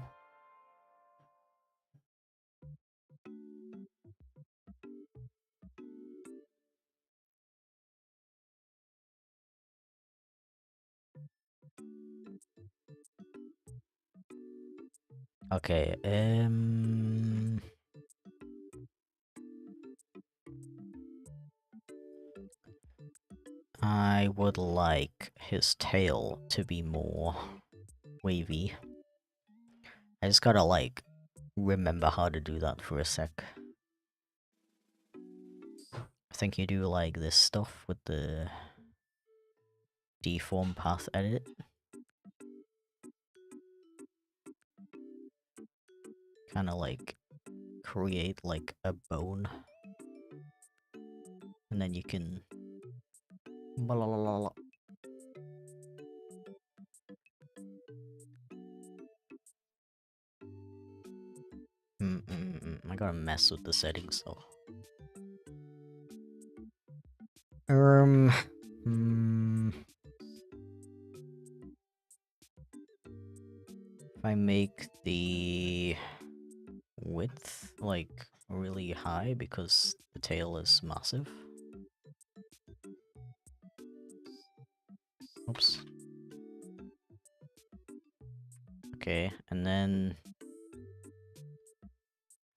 Okay, I would like his tail to be more wavy. I just gotta, like, remember how to do that for a sec. I think you do, like, this stuff with the deform path edit. Kinda, like, create, like, a bone. And then you can... I gotta mess with the settings though. If I make the width like really high because the tail is massive. Oops. Okay, and then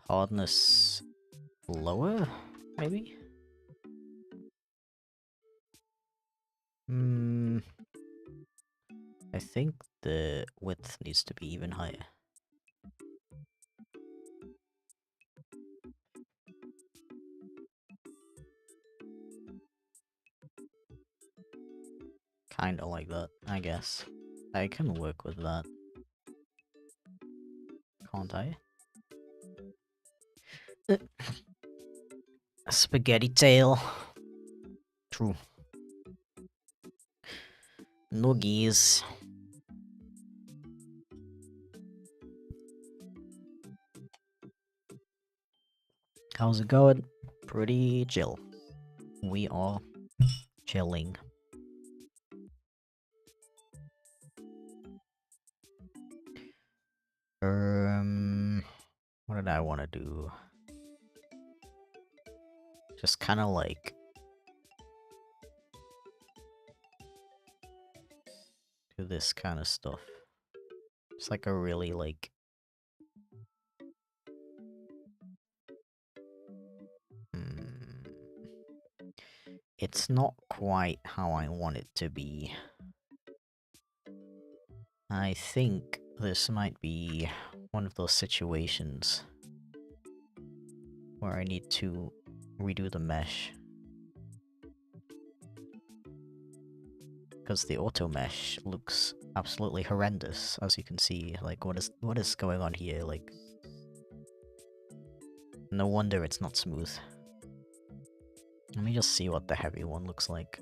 hardness lower, maybe? Hmm. I think the width needs to be even higher. Kinda like that, I guess. I can work with that. Can't I? Spaghetti tail. True. Nuggies. How's it going? Pretty chill. We are chilling. What did I want to do? Just kind of like do this kind of stuff. It's like a really like it's not quite how I want it to be. I think this might be one of those situations where I need to redo the mesh. Because the auto mesh looks absolutely horrendous, as you can see. Like, what is going on here? Like, no wonder it's not smooth. Let me just see what the heavy one looks like.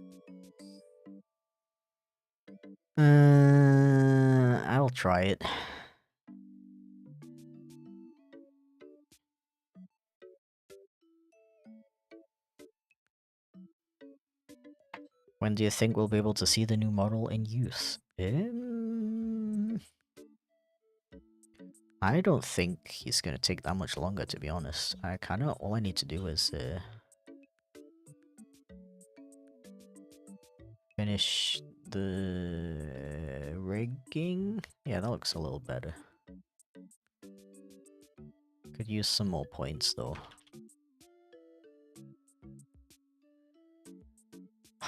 I'll try it. When do you think we'll be able to see the new model in use? I don't think he's gonna take that much longer, to be honest. All I need to do is, finish the rigging? Yeah, that looks a little better. Could use some more points, though.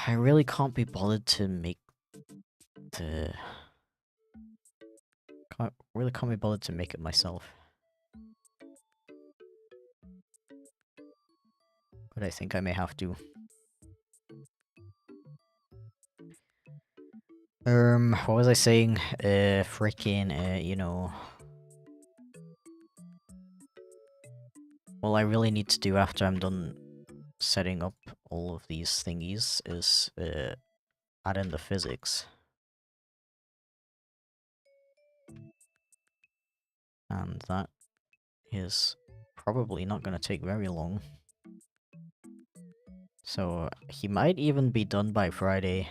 I really can't be bothered to make the... really can't be bothered to make it myself. But I think I may have to. What was I saying? Freaking, you know... What I really need to do after I'm done setting up all of these thingies is, add in the physics. And that is probably not gonna take very long. So, he might even be done by Friday.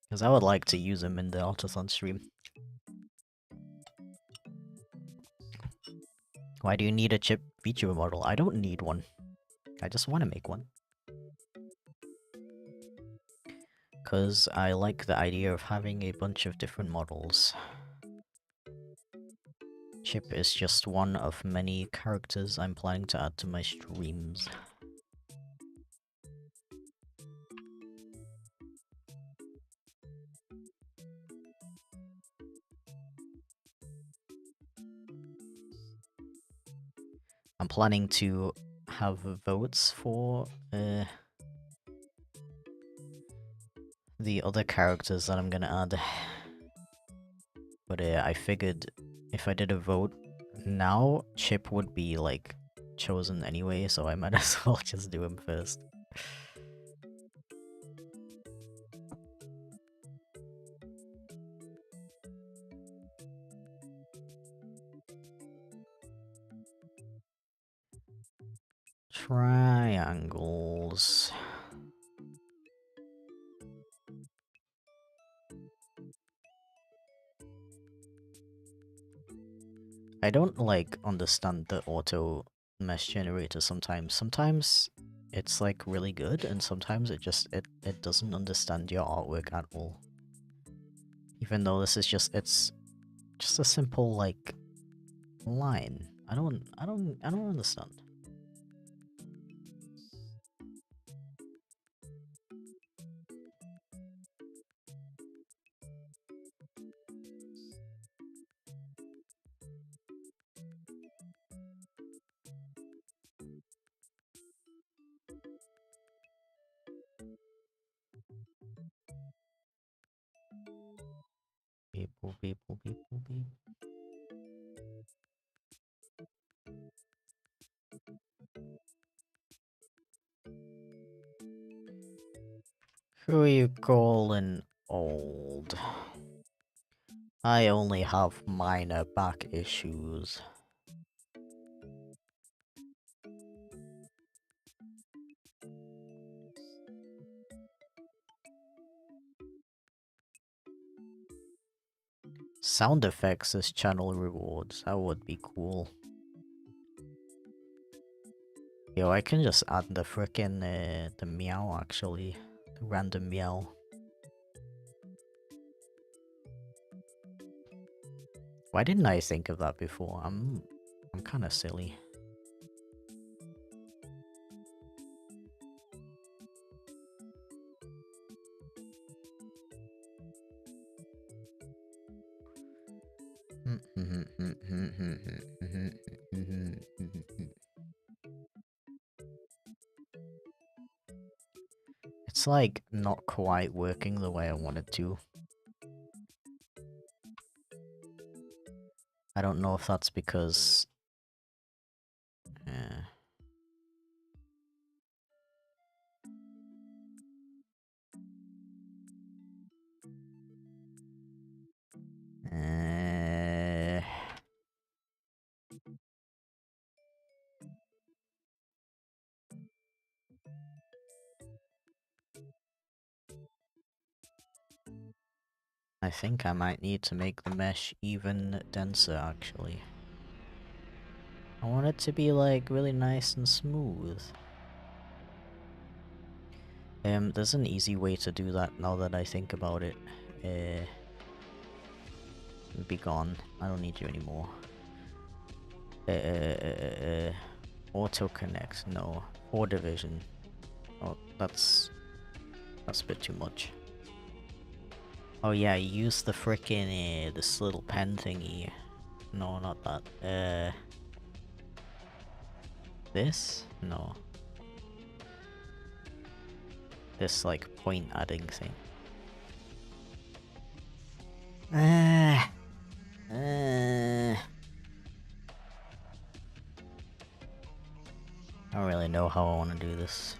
Because I would like to use him in the Autothon stream. Why do you need a chip VTuber model? I don't need one. I just want to make one. Because I like the idea of having a bunch of different models. Chip is just one of many characters I'm planning to add to my streams. I'm planning to have votes for the other characters that I'm gonna add. But I figured if I did a vote now, Chip would be like chosen anyway, so I might as well just do him first. Triangles. I don't like understand the auto mesh generator sometimes. Sometimes it's like really good and sometimes it doesn't understand your artwork at all. Even though this is it's just a simple like line. I don't understand. People, people, people, people. Who are you calling old? I only have minor back issues. Sound effects as channel rewards, that would be cool. Yo, I can just add the frickin' the meow actually. The random meow. Why didn't I think of that before? I'm kinda silly. It's like not quite working the way I want it to. I don't know if that's because... Uh, I think I might need to make the mesh even denser actually. I want it to be like really nice and smooth. There's an easy way to do that now that I think about it. Be gone. I don't need you anymore. Auto connect, no. 4 division. Oh, that's a bit too much. Oh yeah, use the frickin' this little pen thingy. No, not that. This? No. This like point adding thing. I don't really know how I want to do this.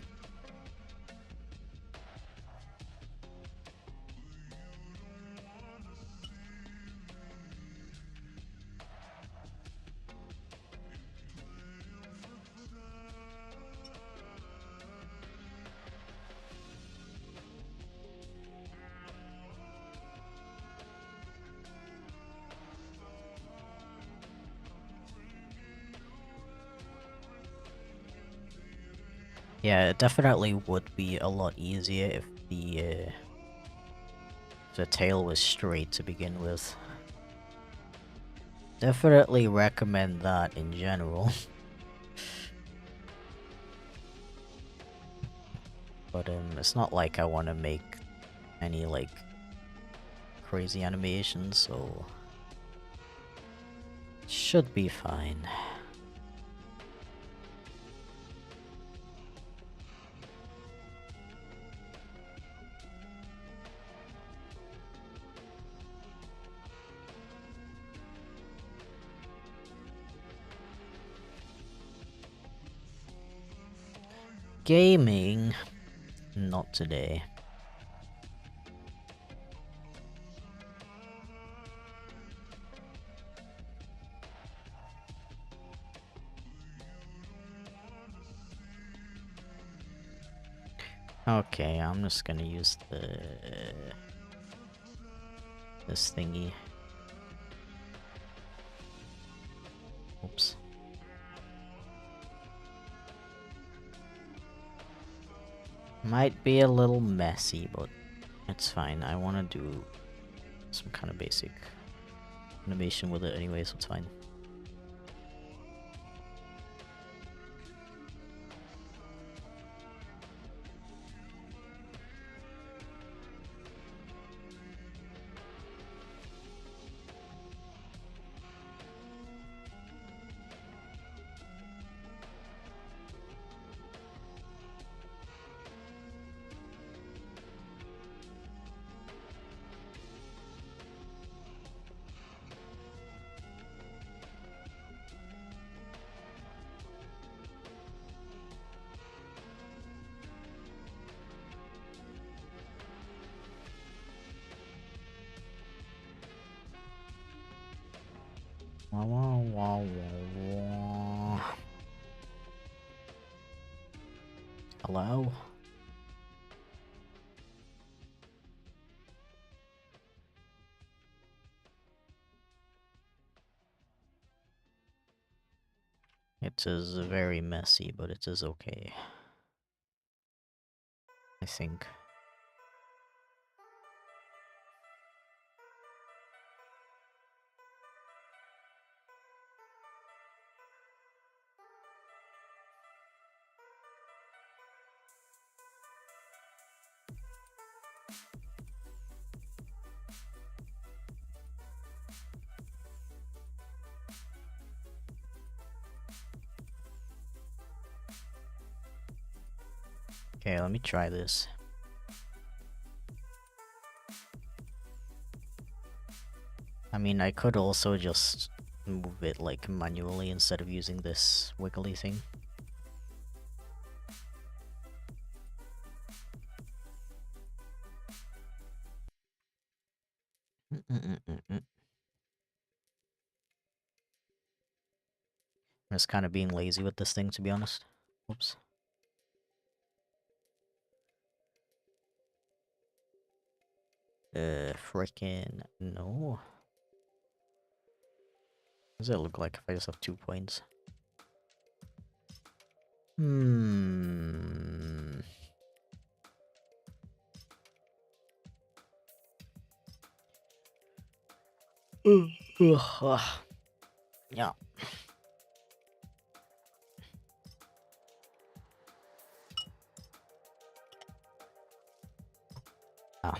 Yeah, it definitely would be a lot easier if the tail was straight to begin with. Definitely recommend that in general. But it's not like I want to make any like crazy animations, so should be fine. Gaming, not today. Okay, I'm just gonna use this thingy. Might be a little messy, but it's fine. I want to do some kind of basic animation with it anyway, so it's fine. Wah, wah, wah, wah, wah. Hello? It is very messy, but it is okay. I think. Okay, let me try this. I mean, I could also just move it like manually instead of using this wiggly thing. I'm just kind of being lazy with this thing, to be honest. Oops. Frickin' no. What does it look like if I just have 2 points? Hmm. Ugh. Yeah. Ah.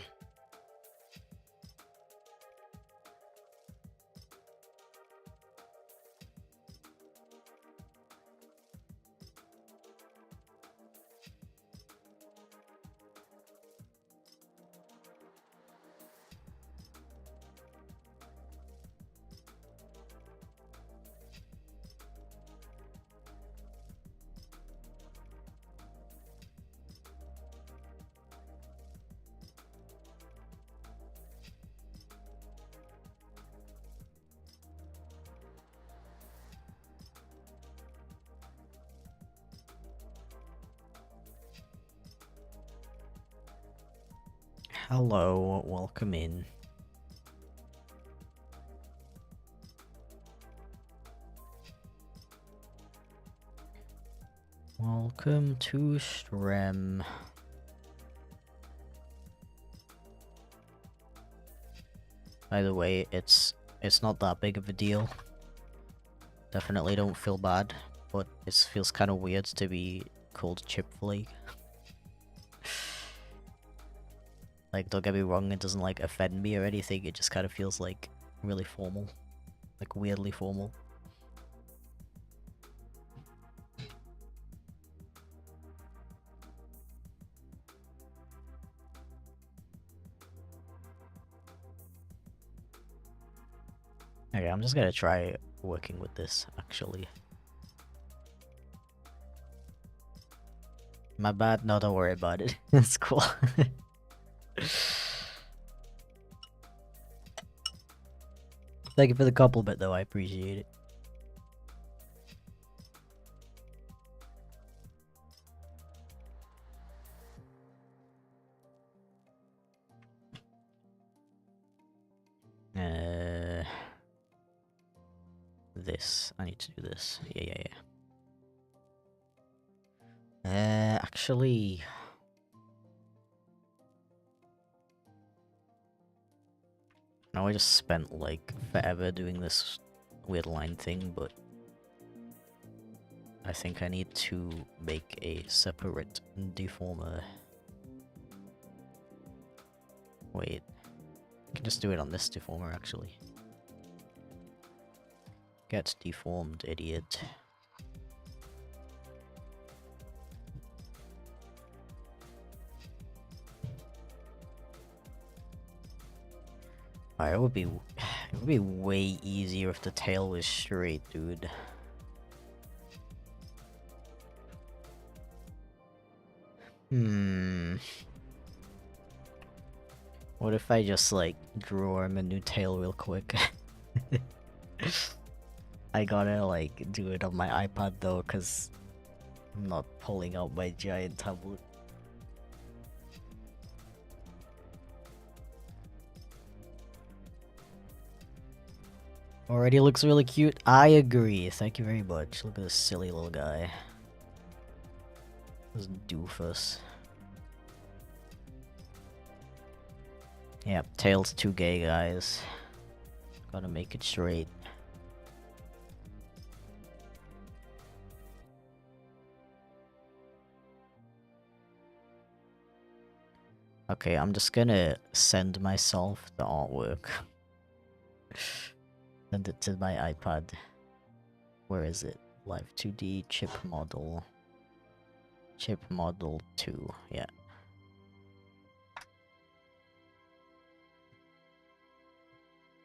Hello, welcome in. Welcome to stream. By the way, it's not that big of a deal. Definitely don't feel bad, but it feels kind of weird to be called chipflake. Like, don't get me wrong, it doesn't like offend me or anything, it just kind of feels like really formal. Like, weirdly formal. Okay, I'm just gonna try working with this, actually. My bad, no, don't worry about it. It's cool. Thank you for the compliment, though, I appreciate it. This. I need to do this. Yeah. Actually... know I just spent like forever doing this weird line thing, but I think I need to make a separate deformer. Wait, I can just do it on this deformer actually. Gets deformed, idiot. Alright, it would be way easier if the tail was straight, dude. What if I just like draw him a new tail real quick? I gotta like do it on my iPad though, cause I'm not pulling out my giant tablet. Already looks really cute. I agree. Thank you very much. Look at this silly little guy. This doofus. Yep, tail's too gay, guys. Gotta make it straight. Okay, I'm just gonna send myself the artwork. Send it to my iPad. Where is it? Live2D chip model. Chip model 2, yeah.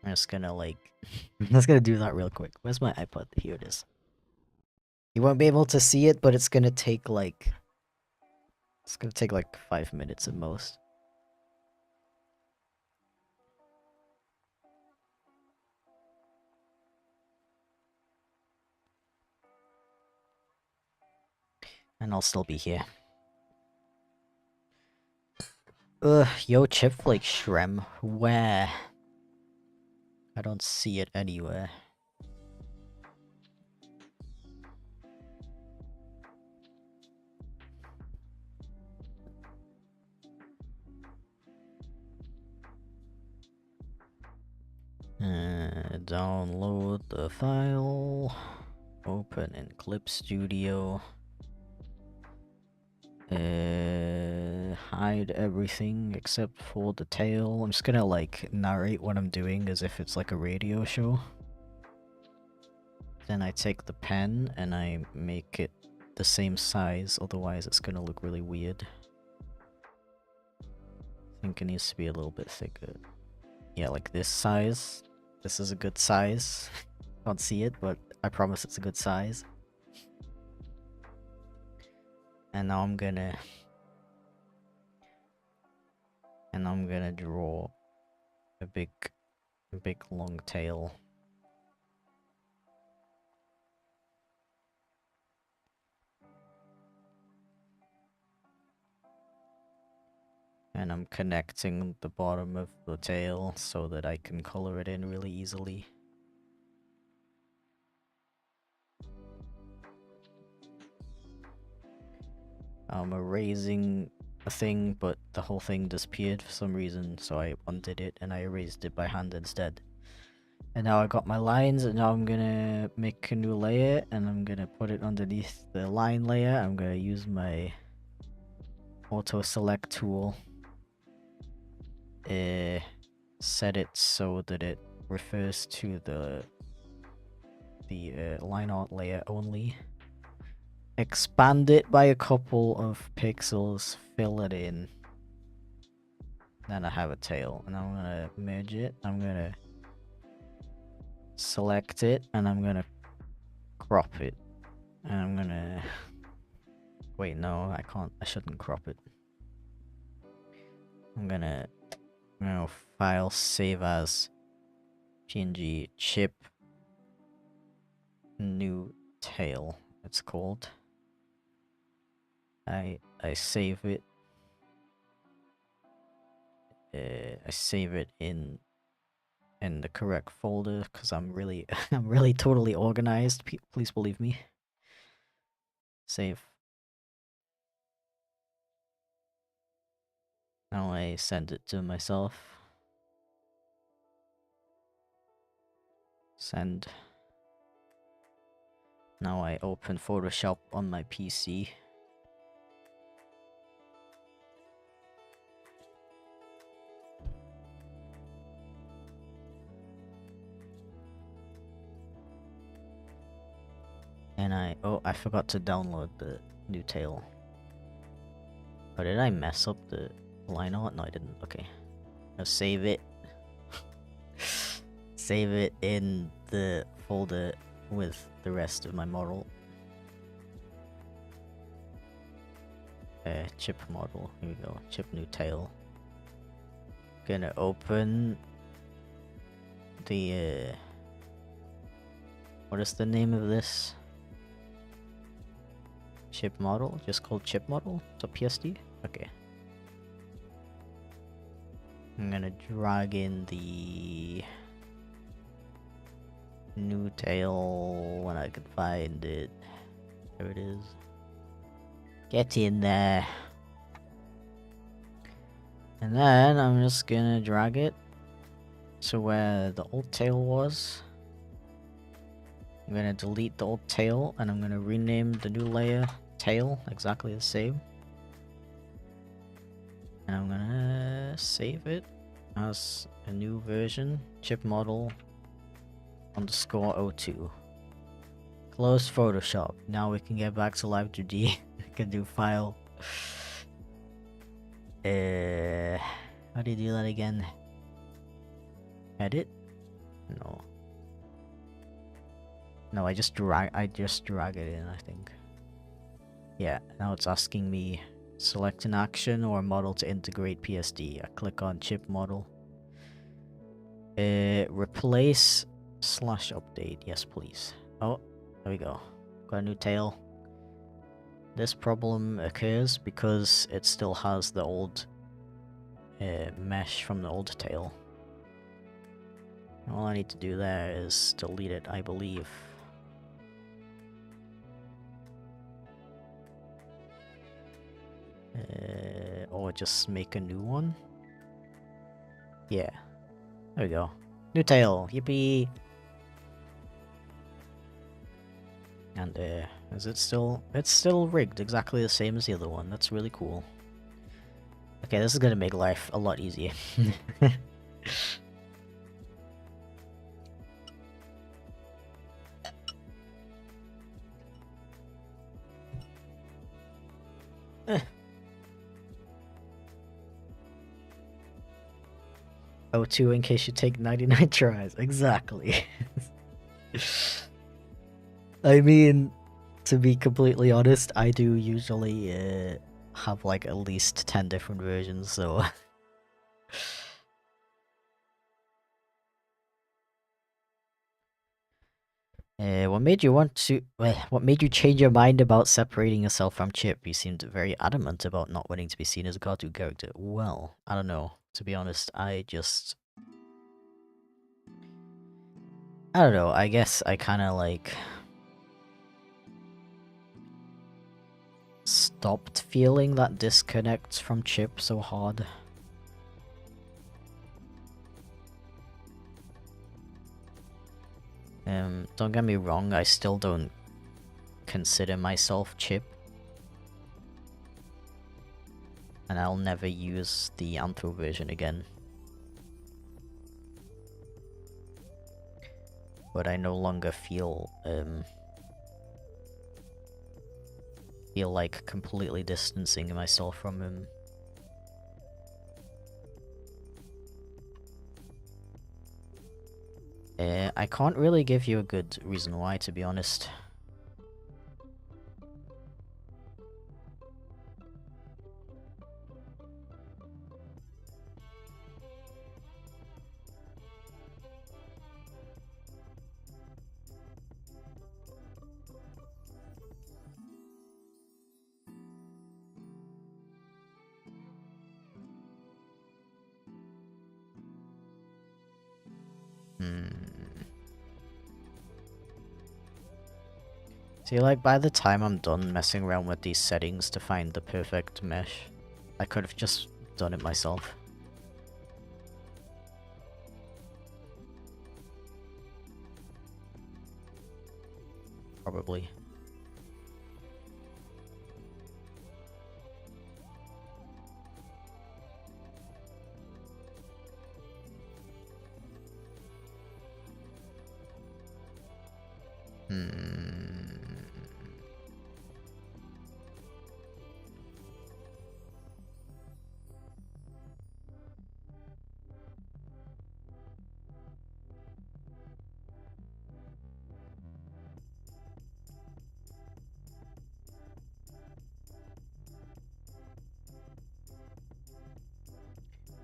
I'm just gonna like... I'm just gonna do that real quick. Where's my iPad? Here it is. You won't be able to see it, but it's gonna take like... It's gonna take like 5 minutes at most. And I'll still be here. Ugh, yo, chipflake shrem. Where? I don't see it anywhere. Download the file. Open in Clip Studio. Hide everything except for the tail. I'm just gonna like narrate what I'm doing as if it's like a radio show. Then I take the pen and I make it the same size, otherwise it's gonna look really weird. I think it needs to be a little bit thicker. Yeah, like this size. This is a good size. Can't see it, but I promise it's a good size. And now I'm gonna draw a big long tail. And I'm connecting the bottom of the tail so that I can color it in really easily. I'm erasing a thing, but the whole thing disappeared for some reason, so I undid it and I erased it by hand instead. And now I got my lines, and now I'm gonna make a new layer, and I'm gonna put it underneath the line layer. I'm gonna use my auto select tool. Set it so that it refers to the line art layer only. Expand it by a couple of pixels, fill it in. Then I have a tail, and I'm gonna merge it. I'm gonna select it, and I'm gonna crop it. And I'm gonna... Wait, no, I can't. I shouldn't crop it. I'm gonna file save as PNG chip new tail, it's called. I save it. I save it in the correct folder because I'm really I'm really totally organized. Please believe me. Save. Now I send it to myself. Send. Now I open Photoshop on my PC. And I forgot to download the new tail. Oh, did I mess up the line art? No, I didn't. Okay. I'll save it. Save it in the folder with the rest of my model. Chip model. Here we go. Chip new tail. Gonna open the what is the name of this? Chip model? Just called chip model? So PSD? Okay. I'm gonna drag in the new tail when I can find it. There it is. Get in there. And then I'm just gonna drag it to where the old tail was. I'm gonna delete the old tail and I'm gonna rename the new layer tail exactly the same. And I'm gonna save it as a new version, chip model _02. Close Photoshop. Now we can get back to Live2D. We can do file. How do you do that again? Edit? No. No, I just drag it in, I think. Yeah, now it's asking me select an action or model to integrate PSD. I click on chip model. Replace /update. Yes, please. Oh, there we go. Got a new tail. This problem occurs because it still has the old mesh from the old tail. All I need to do there is delete it, I believe. Or just make a new one. Yeah. There we go. New tail. Yippee! And is it still... It's still rigged exactly the same as the other one. That's really cool. Okay, this is gonna make life a lot easier. O2 in case you take 99 tries. Exactly. I mean, to be completely honest, I do usually have like at least 10 different versions, so... what made you want to... what made you change your mind about separating yourself from Chip? You seemed very adamant about not wanting to be seen as a cartoon character. Well, I don't know. To be honest, I don't know, I guess I kinda like... stopped feeling that disconnect from Chip so hard. Don't get me wrong, I still don't consider myself Chip. And I'll never use the Anthro version again. But I no longer feel like completely distancing myself from him. I can't really give you a good reason why, to be honest. See, like, by the time I'm done messing around with these settings to find the perfect mesh, I could have just done it myself. probably.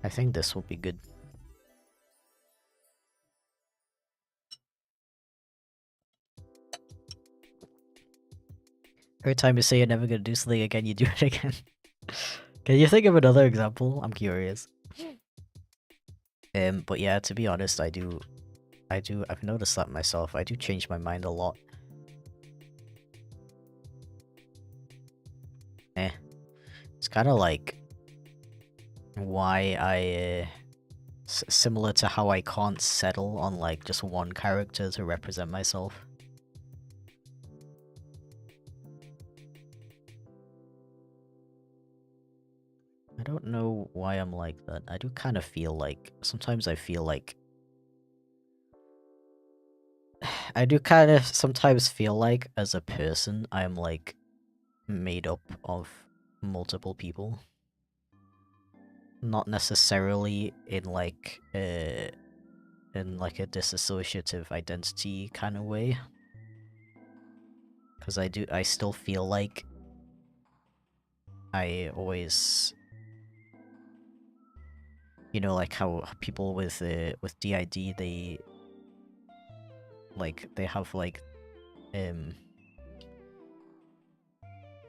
I think this will be good. Every time you say you're never gonna do something again, you do it again. Can you think of another example? I'm curious. But yeah, to be honest, I've noticed that myself. I do change my mind a lot. It's kind of like why similar to how I can't settle on like just one character to represent myself. I don't know why I'm like that. I do kind of feel like sometimes I feel like I do kind of sometimes feel like as a person I'm like made up of multiple people. Not necessarily in like a disassociative identity kind of way. Cause I still feel like I always, you know, like how people with DID they have like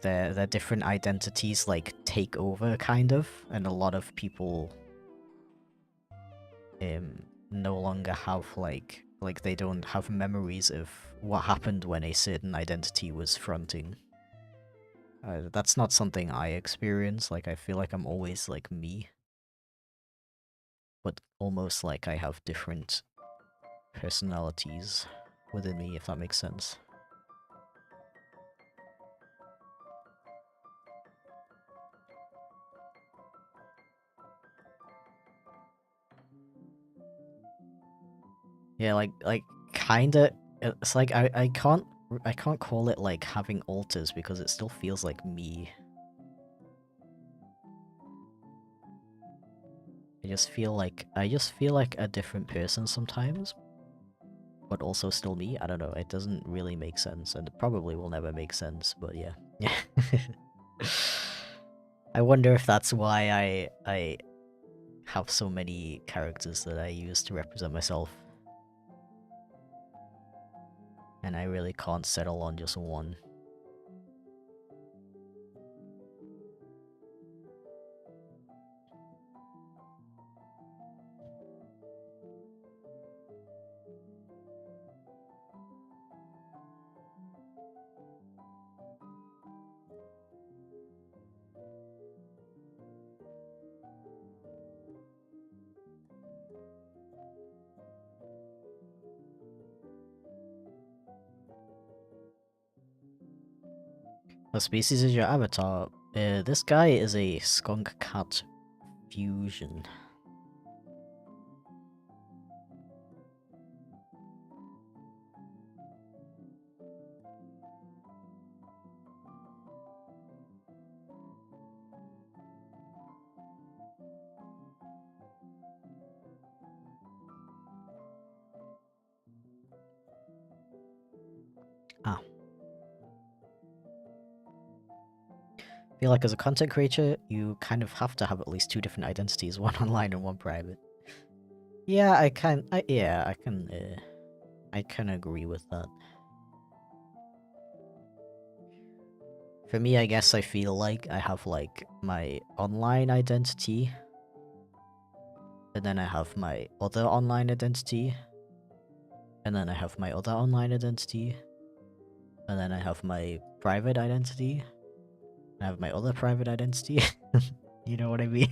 their different identities like take over kind of, and a lot of people no longer have like they don't have memories of what happened when a certain identity was fronting. That's not something I experience. Like I feel like I'm always like me, but almost like I have different personalities within me, if that makes sense. Yeah, like kinda. It's like I can't call it like having alters because it still feels like me. I just feel like a different person sometimes, but also still me. I don't know. It doesn't really make sense, and it probably will never make sense. But yeah, yeah. I wonder if that's why I have so many characters that I use to represent myself, and I really can't settle on just one. What species is your avatar? This guy is a skunk-cat fusion. Ah. I feel like as a content creator, you kind of have to have at least two different identities, one online and one private. Yeah, I can agree with that. For me, I guess I feel like I have like my online identity, and then I have my other online identity, and then I have my other online identity, and then I have my private identity, and I have my other private identity. You know what I mean?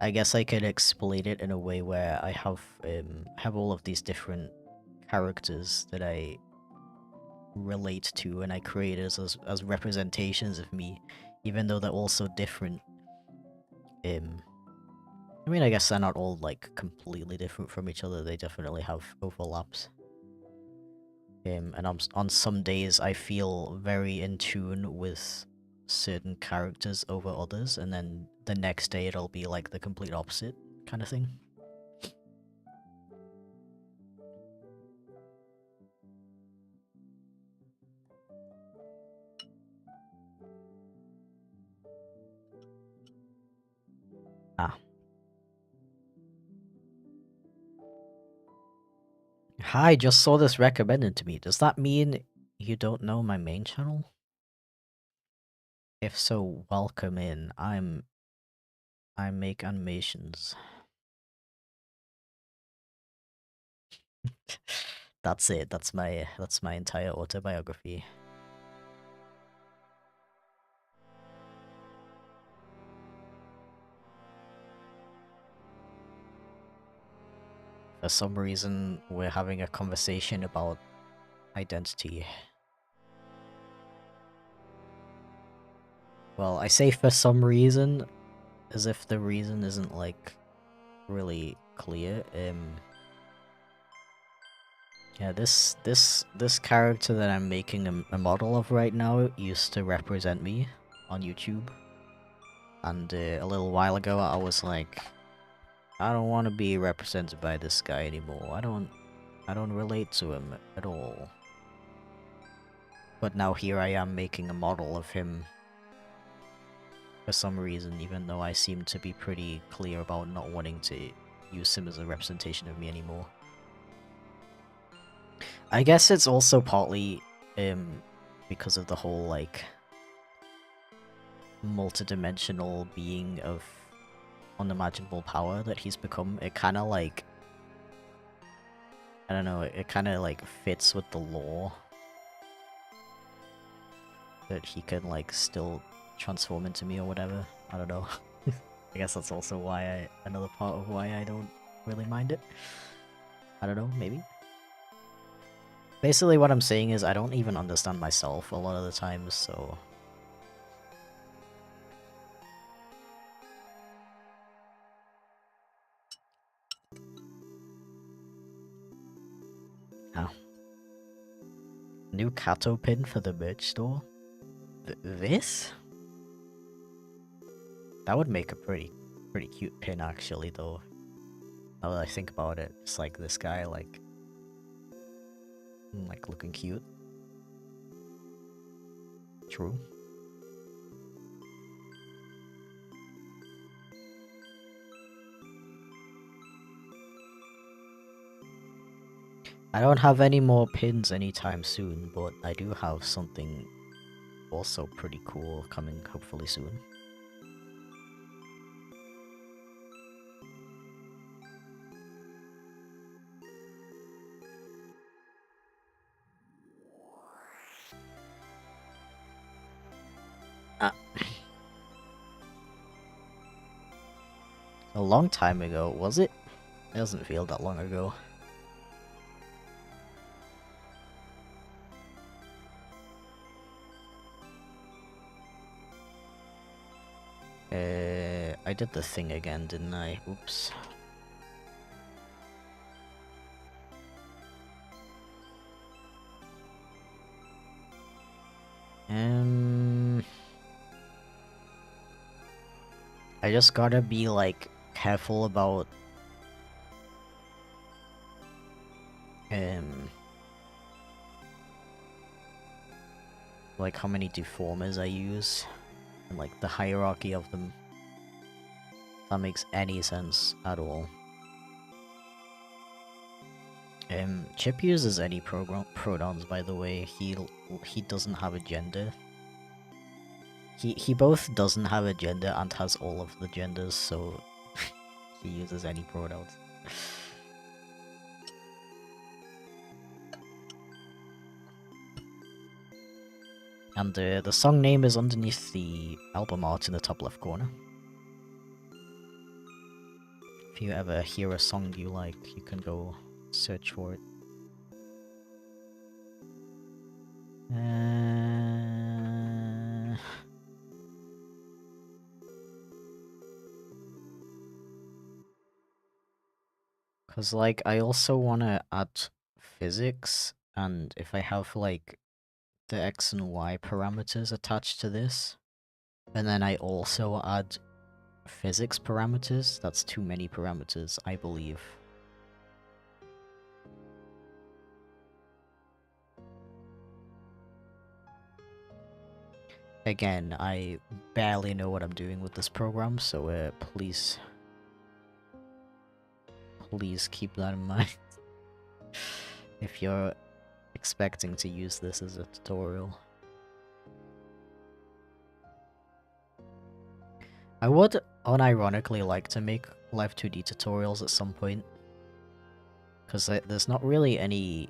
I guess I could explain it in a way where I have all of these different characters that I relate to and I create as representations of me, even though they're also different. I mean, I guess they're not all like completely different from each other. They definitely have overlaps. And on some days I feel very in tune with certain characters over others, and then the next day it'll be like the complete opposite kind of thing. Ah. Hi, just saw this recommended to me. Does that mean you don't know my main channel? If so, welcome in. I make animations. That's it. That's my entire autobiography. For some reason, we're having a conversation about identity. Well, I say for some reason, as if the reason isn't, like, really clear. Yeah, this character that I'm making a model of right now used to represent me on YouTube. And a little while ago, I was like, I don't want to be represented by this guy anymore. I don't relate to him at all. But now here I am making a model of him for some reason, even though I seem to be pretty clear about not wanting to use him as a representation of me anymore. I guess it's also partly because of the whole, like, multidimensional being of unimaginable power that he's become. It kind of, like, I don't know, it kind of, like, fits with the lore that he can, like, still transform into me or whatever. I don't know. I guess that's also why another part of why I don't really mind it. I don't know, maybe? Basically what I'm saying is I don't even understand myself a lot of the times, so... Oh. New Kato pin for the merch store? This? That would make a pretty cute pin actually, though. Now that I think about it, it's like this guy, like looking cute. True. I don't have any more pins anytime soon, but I do have something also pretty cool coming hopefully soon. A long time ago, was it? It doesn't feel that long ago. I did the thing again, didn't I? Oops. I just gotta be, like, careful about... like, how many deformers I use. And, like, the hierarchy of them. If that makes any sense at all. Chip uses any pronouns, by the way. He doesn't have a gender. He both doesn't have a gender and has all of the genders, so he uses any pronouns. And the song name is underneath the album art in the top left corner. If you ever hear a song you like, you can go search for it. Cause like I also wanna add physics, and if I have like the X and Y parameters attached to this, and then I also add physics parameters, that's too many parameters, I believe. Again, I barely know what I'm doing with this program, so please keep that in mind if you're expecting to use this as a tutorial. I would unironically like to make Live2D tutorials at some point, because there's not really any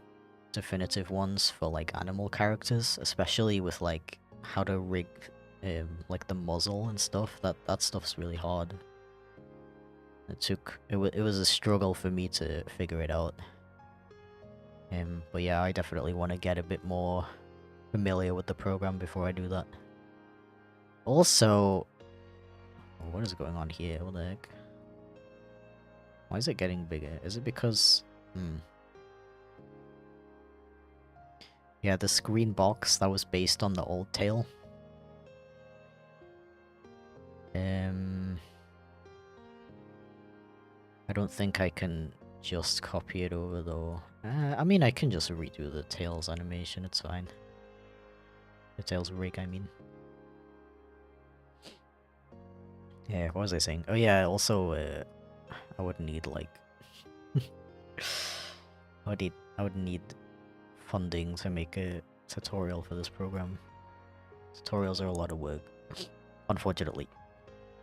definitive ones for like animal characters, especially with like how to rig like the muzzle and stuff. That stuff's really hard. It was a struggle for me to figure it out. But yeah, I definitely want to get a bit more familiar with the program before I do that. Also, oh, what is going on here? What the heck? Why is it getting bigger? Is it because... Yeah, the screen box that was based on the old tail. I don't think I can just copy it over though. I mean, I can just redo the tails animation, it's fine. The tails rig, I mean. Yeah, what was I saying? Oh yeah, also, I would need like... I would need funding to make a tutorial for this program. Tutorials are a lot of work, unfortunately.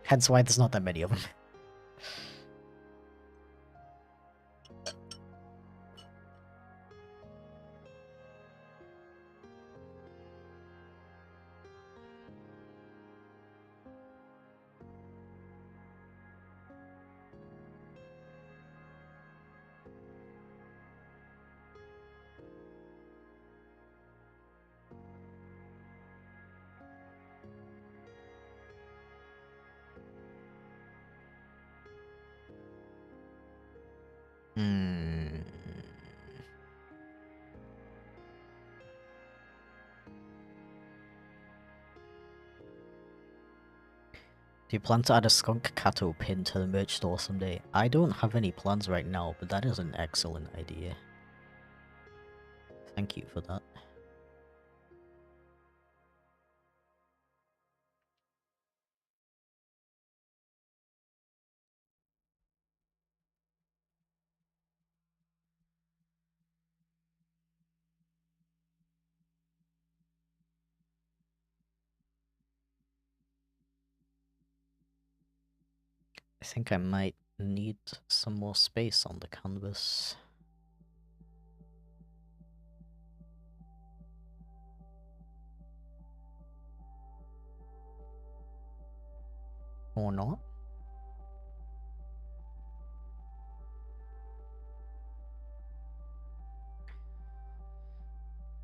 Hence why there's not that many of them. Do you plan to add a skunk-cat pin to the merch store someday? I don't have any plans right now, but that is an excellent idea. Thank you for that. I think I might need some more space on the canvas. Or not?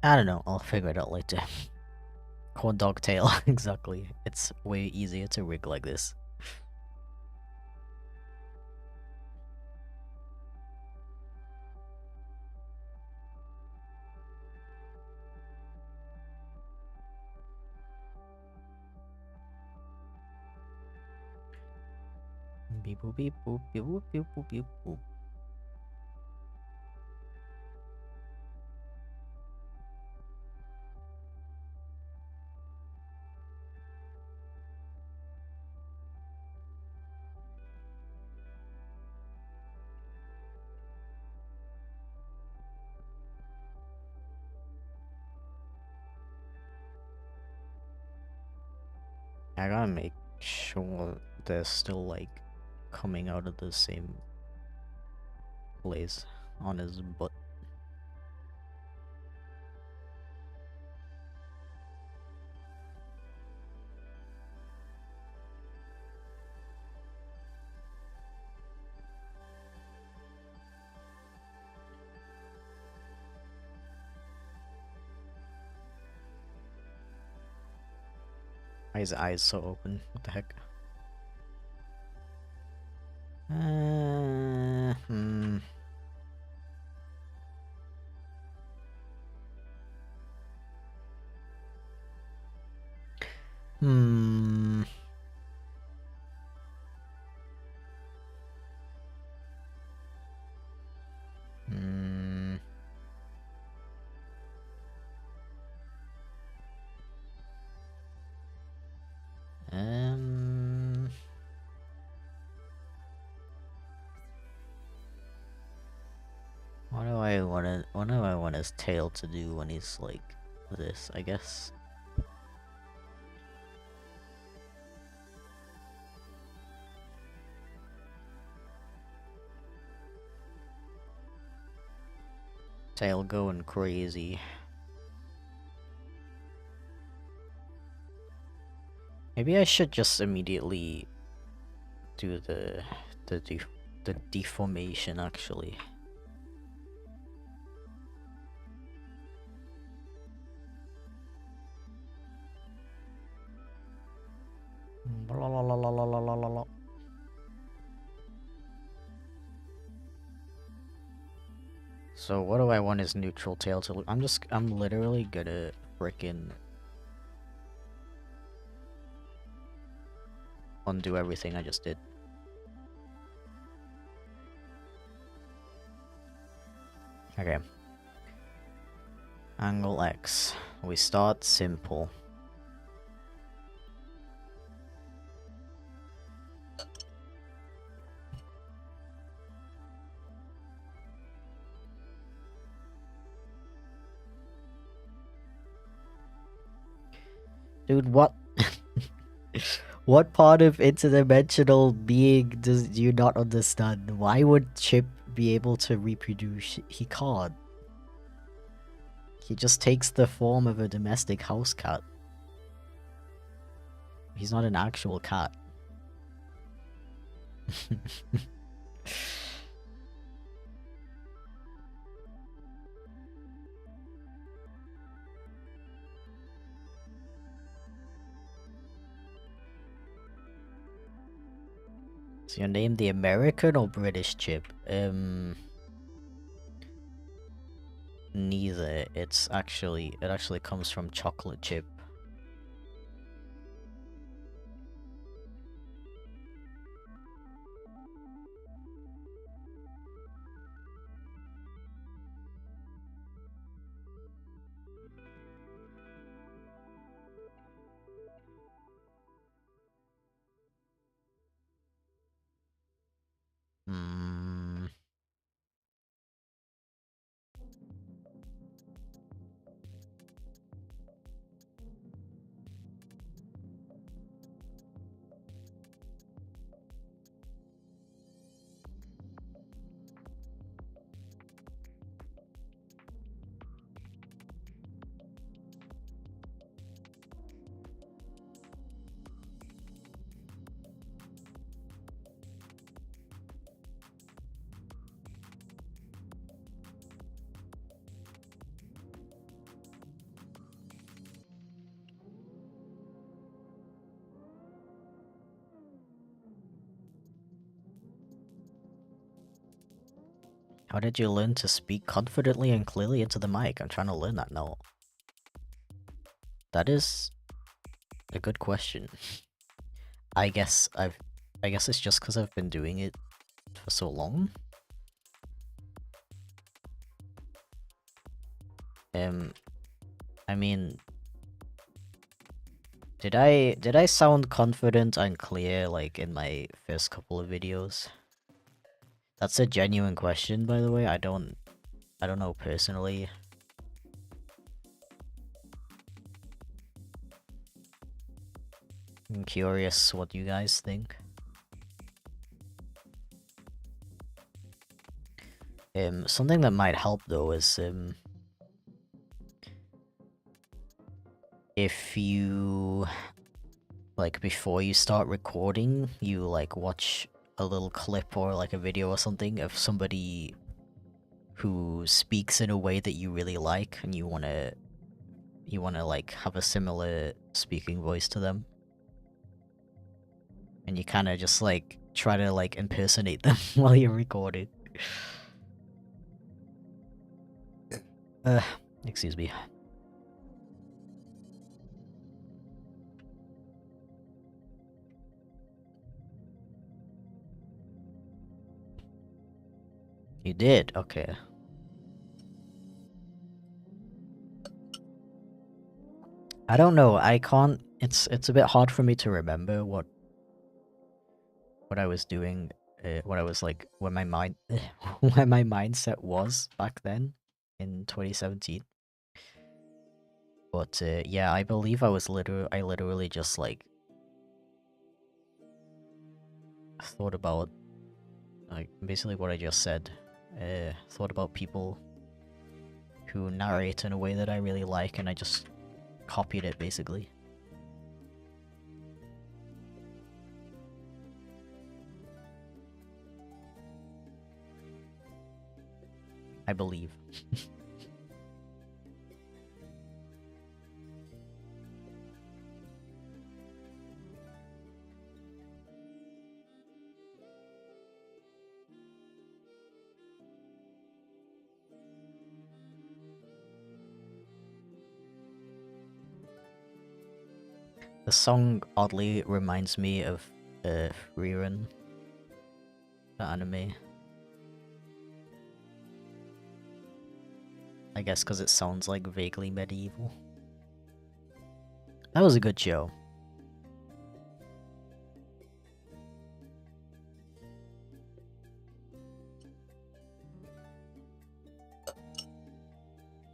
I don't know, I'll figure it out later. Corn dog tail, exactly. It's way easier to rig like this. Beep boop beep boop beep boop beep boop beep boop. I gotta make sure they're still like coming out of the same place on his butt. Why his eyes so open? What the heck? Hmm. Hmm. Hmm. Um. What do I want his tail to do when he's like this? I guess. Tail going crazy. Maybe I should just immediately do the deformation actually. Blah, blah, blah, blah, blah, blah, blah, blah. So what do I want his neutral tail to look? I'm literally gonna frickin' undo everything I just did. Okay. Angle X. We start simple. Dude, what? What part of interdimensional being do you not understand? Why would Chip be able to reproduce? He can't. He just takes the form of a domestic house cat. He's not an actual cat. Is your name the American or British Chip? Neither. It actually comes from chocolate chip. Hmm. How did you learn to speak confidently and clearly into the mic? I'm trying to learn that now. That is a good question. I guess it's just because I've been doing it for so long. I mean, did I sound confident and clear like in my first couple of videos? That's a genuine question, by the way. I don't know personally. I'm curious what you guys think. Something that might help though is if you like before you start recording, you like watch a little clip or like a video or something of somebody who speaks in a way that you really like and you wanna like have a similar speaking voice to them. and you kind of just like try to like impersonate them while you're recording. Excuse me. You did? Okay. I don't know. I can't. It's a bit hard for me to remember what I was doing. What I was like, where my mind, where my mindset was back then in 2017. But yeah, I believe I literally just like thought about like basically what I just said. Thought about people who narrate in a way that I really like, and I just copied it basically. I believe. The song oddly reminds me of Rerun, the anime. I guess because it sounds like vaguely medieval. That was a good show.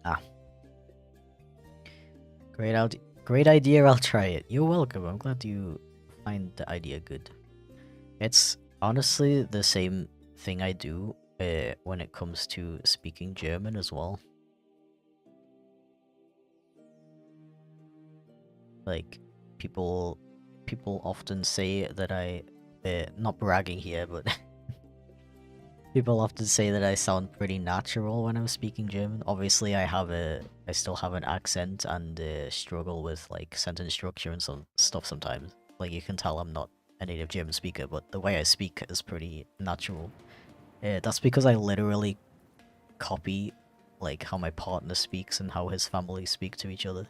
Ah. Great idea, I'll try it. You're welcome, I'm glad you find the idea good. It's honestly the same thing I do when it comes to speaking German as well. Like, people often say that I... not bragging here, but... people often say that I sound pretty natural when I'm speaking German. Obviously, I still have an accent and struggle with like sentence structure and some stuff sometimes. Like you can tell I'm not a native German speaker, but the way I speak is pretty natural. That's because I literally copy like how my partner speaks and how his family speak to each other.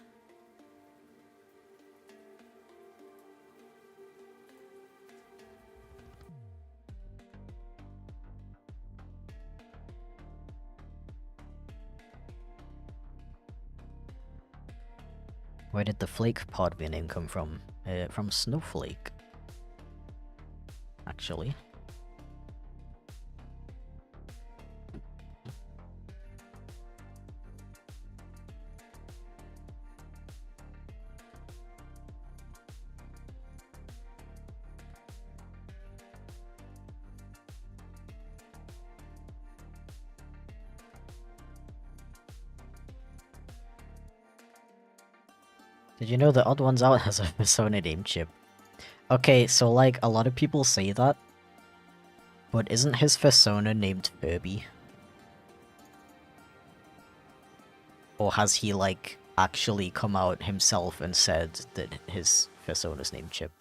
Where did the flake part of your name come from? From Snowflake. Actually. Did you know the Odd Ones Out has a persona named Chip? Okay, so like, a lot of people say that, but isn't his persona named Furby? Or has he like, actually come out himself and said that his persona's named Chip?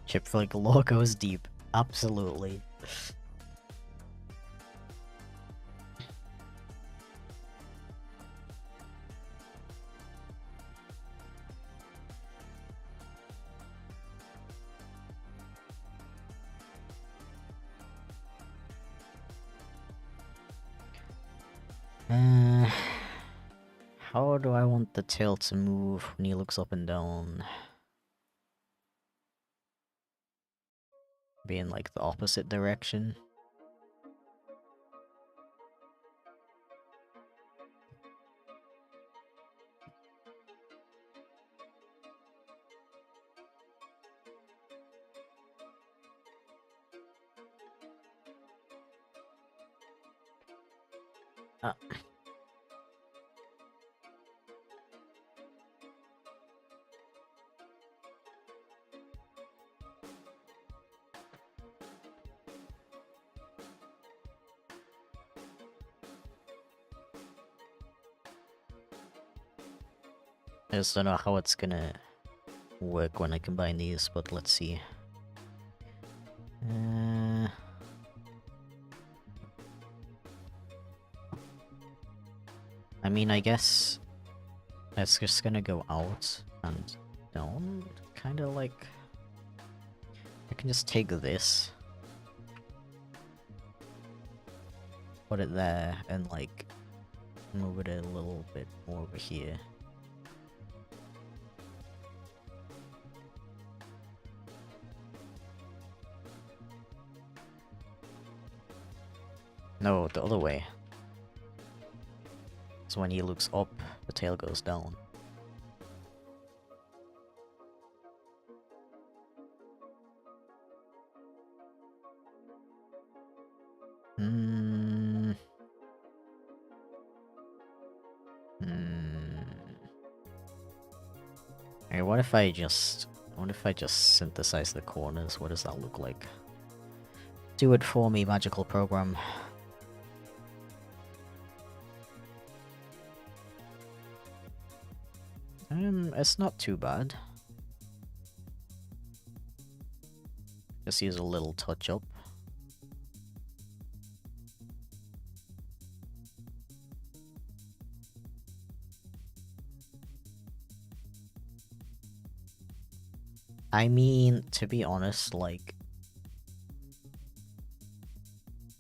Chipflake lore goes deep. Absolutely. How do I want the tail to move when he looks up and down? Be in like the opposite direction. Ah. I just don't know how it's gonna work when I combine these, but let's see. I mean, I guess it's just gonna go out and down, kinda like... I can just take this, put it there, and like, move it a little bit more over here. No, the other way. So when he looks up, the tail goes down. Hey, what if I just synthesize the corners? What does that look like? Do it for me, magical program. It's not too bad. Just use a little touch up. I mean, to be honest, like...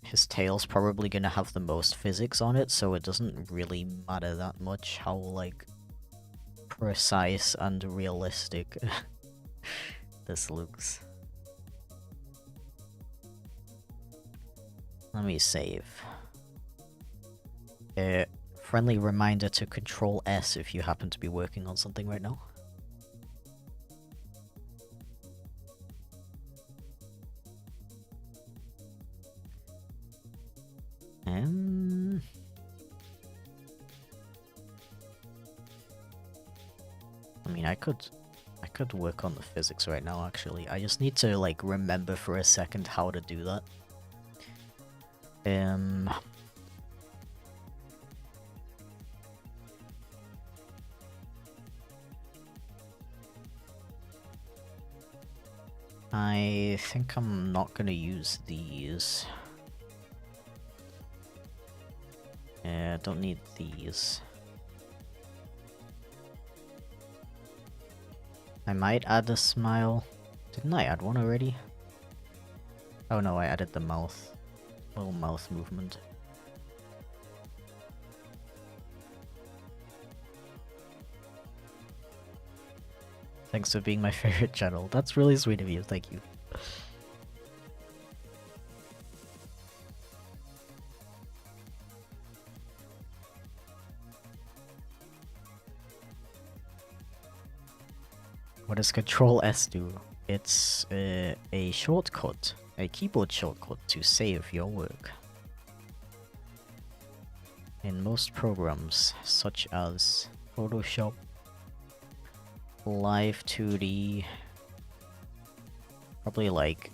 his tail's probably gonna have the most physics on it, so it doesn't really matter that much how, like, precise and realistic this looks. Let me save. Friendly reminder to Control S if you happen to be working on something right now. I mean, I could work on the physics right now, actually. I just need to, like, remember for a second how to do that. I think I'm not gonna use these. Don't need these. I might add a smile. Didn't I add one already? Oh no, I added the mouth. Little mouth movement. Thanks for being my favorite channel. That's really sweet of you, thank you. What does Control S do? It's a shortcut, a keyboard shortcut to save your work. In most programs, such as Photoshop, Live2D, probably like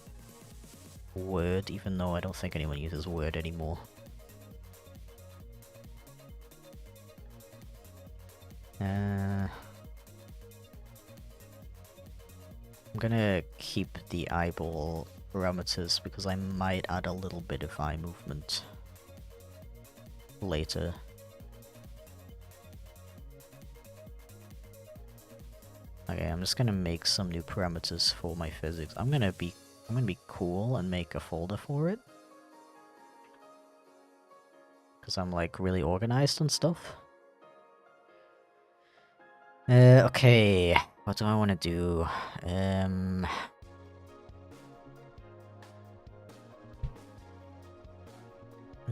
Word, even though I don't think anyone uses Word anymore. I'm gonna keep the eyeball parameters because I might add a little bit of eye movement later. Okay, I'm just gonna make some new parameters for my physics. I'm gonna be cool and make a folder for it. Because I'm like really organized and stuff. Okay, what do I want to do?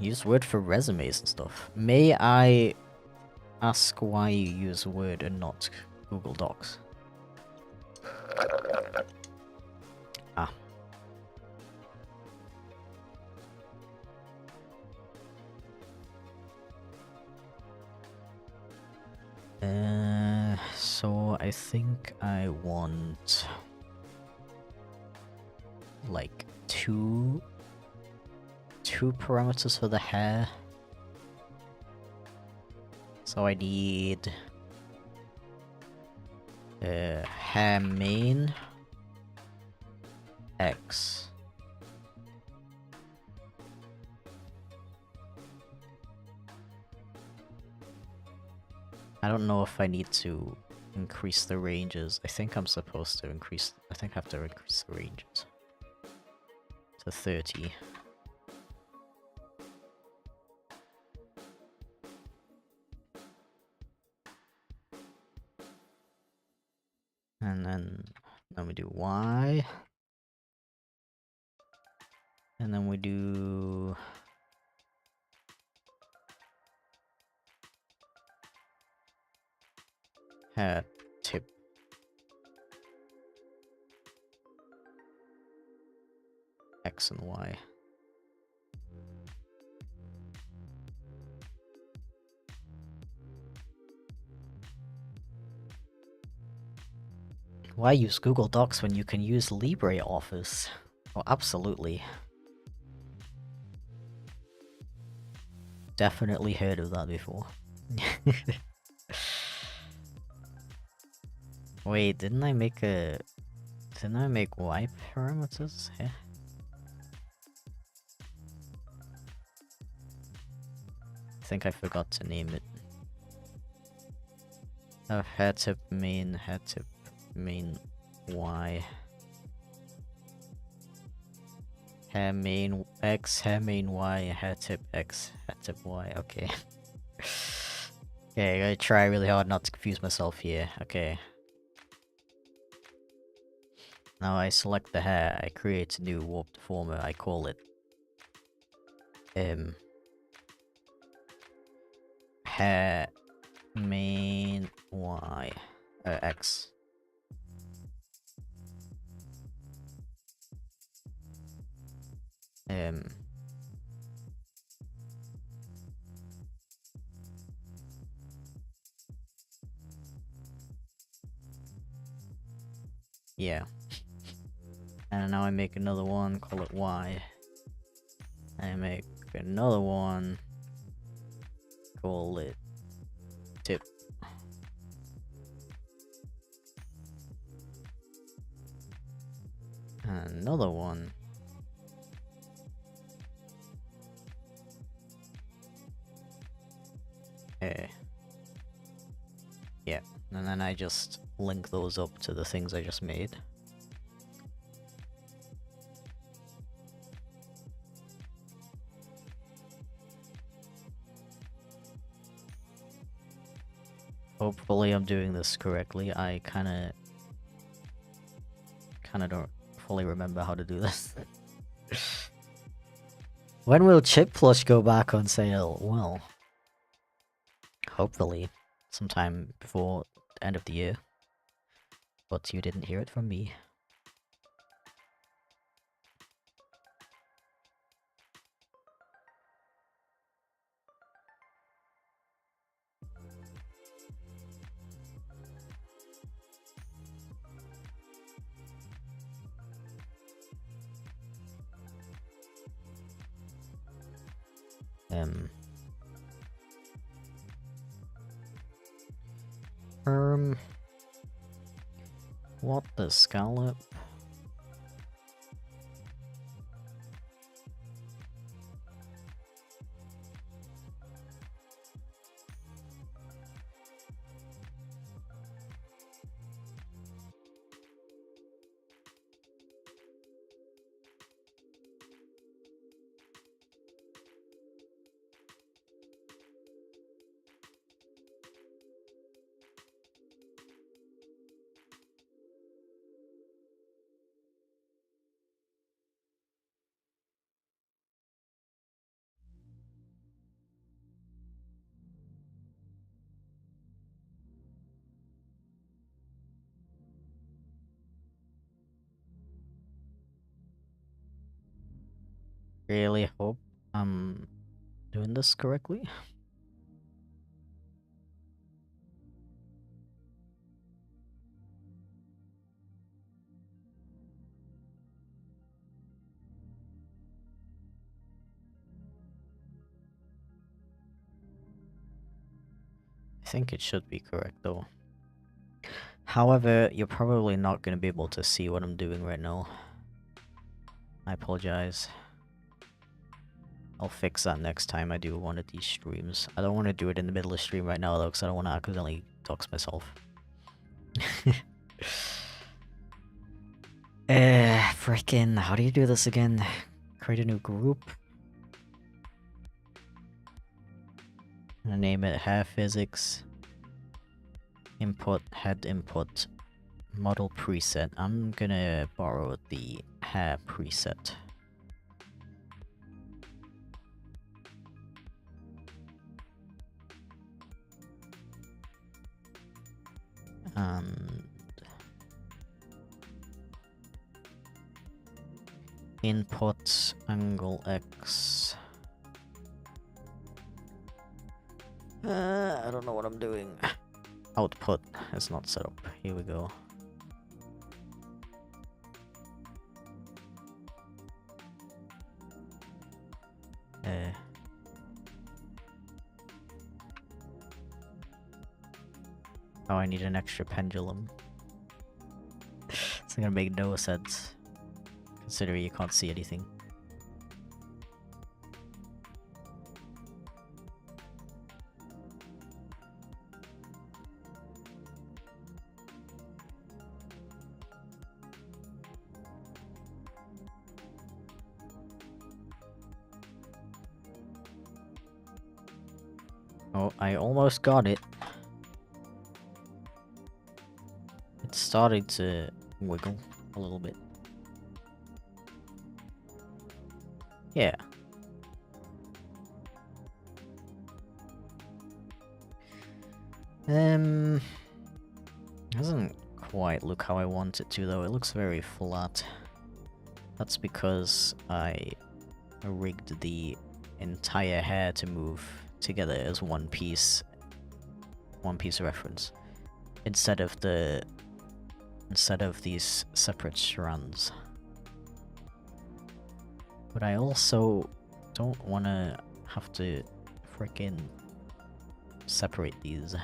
Use Word for resumes and stuff. May I ask why you use Word and not Google Docs? Ah. So I think I want like two parameters for the hair. So I need Hair main X. I don't know if I need to increase the ranges. I think I'm supposed to increase... I think I have to increase the ranges to 30. And then we do Y. And then we do... hair tip. X and Y. Why use Google Docs when you can use LibreOffice? Oh, absolutely. Definitely heard of that before. Wait, didn't I make a... Didn't I make Y parameters? Yeah. I think I forgot to name it. Oh, hair tip main Y. Hair main X, hair main Y, hair tip X, hair tip Y, okay. Okay, I gotta try really hard not to confuse myself here, okay. Now I select the hair, I create a new warp deformer, I call it... hair main Y... X. Yeah. And now I make another one, call it Y. I make another one, call it tip. And another one. Yeah, and then I just link those up to the things I just made. Hopefully I'm doing this correctly. I kinda don't fully remember how to do this. When will Chip Plush go back on sale? Well, hopefully sometime before the end of the year. But you didn't hear it from me. What the scallop? Really hope I'm doing this correctly. I think it should be correct though. However, you're probably not going to be able to see what I'm doing right now. I apologize. I'll fix that next time I do one of these streams. I don't want to do it in the middle of stream right now though, because I don't want to accidentally dox myself. Frickin', how do you do this again? Create a new group. I'm gonna name it hair physics. Input, head input, model preset. I'm gonna borrow the hair preset. And input angle X. I don't know what I'm doing. Output is not set up. Here we go. Oh, I need an extra pendulum. It's gonna make no sense, considering you can't see anything. Oh, I almost got it. It's starting to wiggle a little bit. Yeah. Doesn't quite look how I want it to though. It looks very flat. That's because I rigged the entire hair to move together as one piece reference instead of these separate strands. But I also don't want to have to freaking separate these.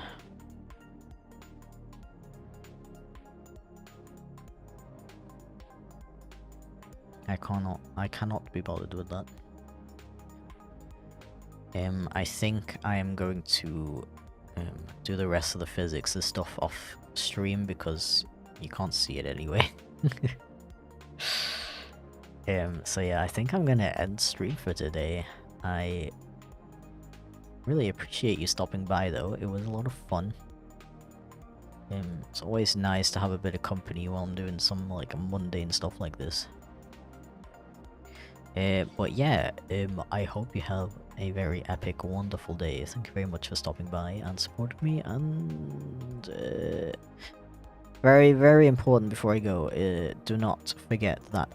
I cannot be bothered with that. I think I am going to do the rest of the physics and stuff off stream because you can't see it anyway. So yeah, I think I'm gonna end stream for today. I really appreciate you stopping by though, it was a lot of fun. It's always nice to have a bit of company while I'm doing some like mundane stuff like this. But yeah, I hope you have a very epic, wonderful day. Thank you very much for stopping by and supporting me, and very, very important before I go, do not forget that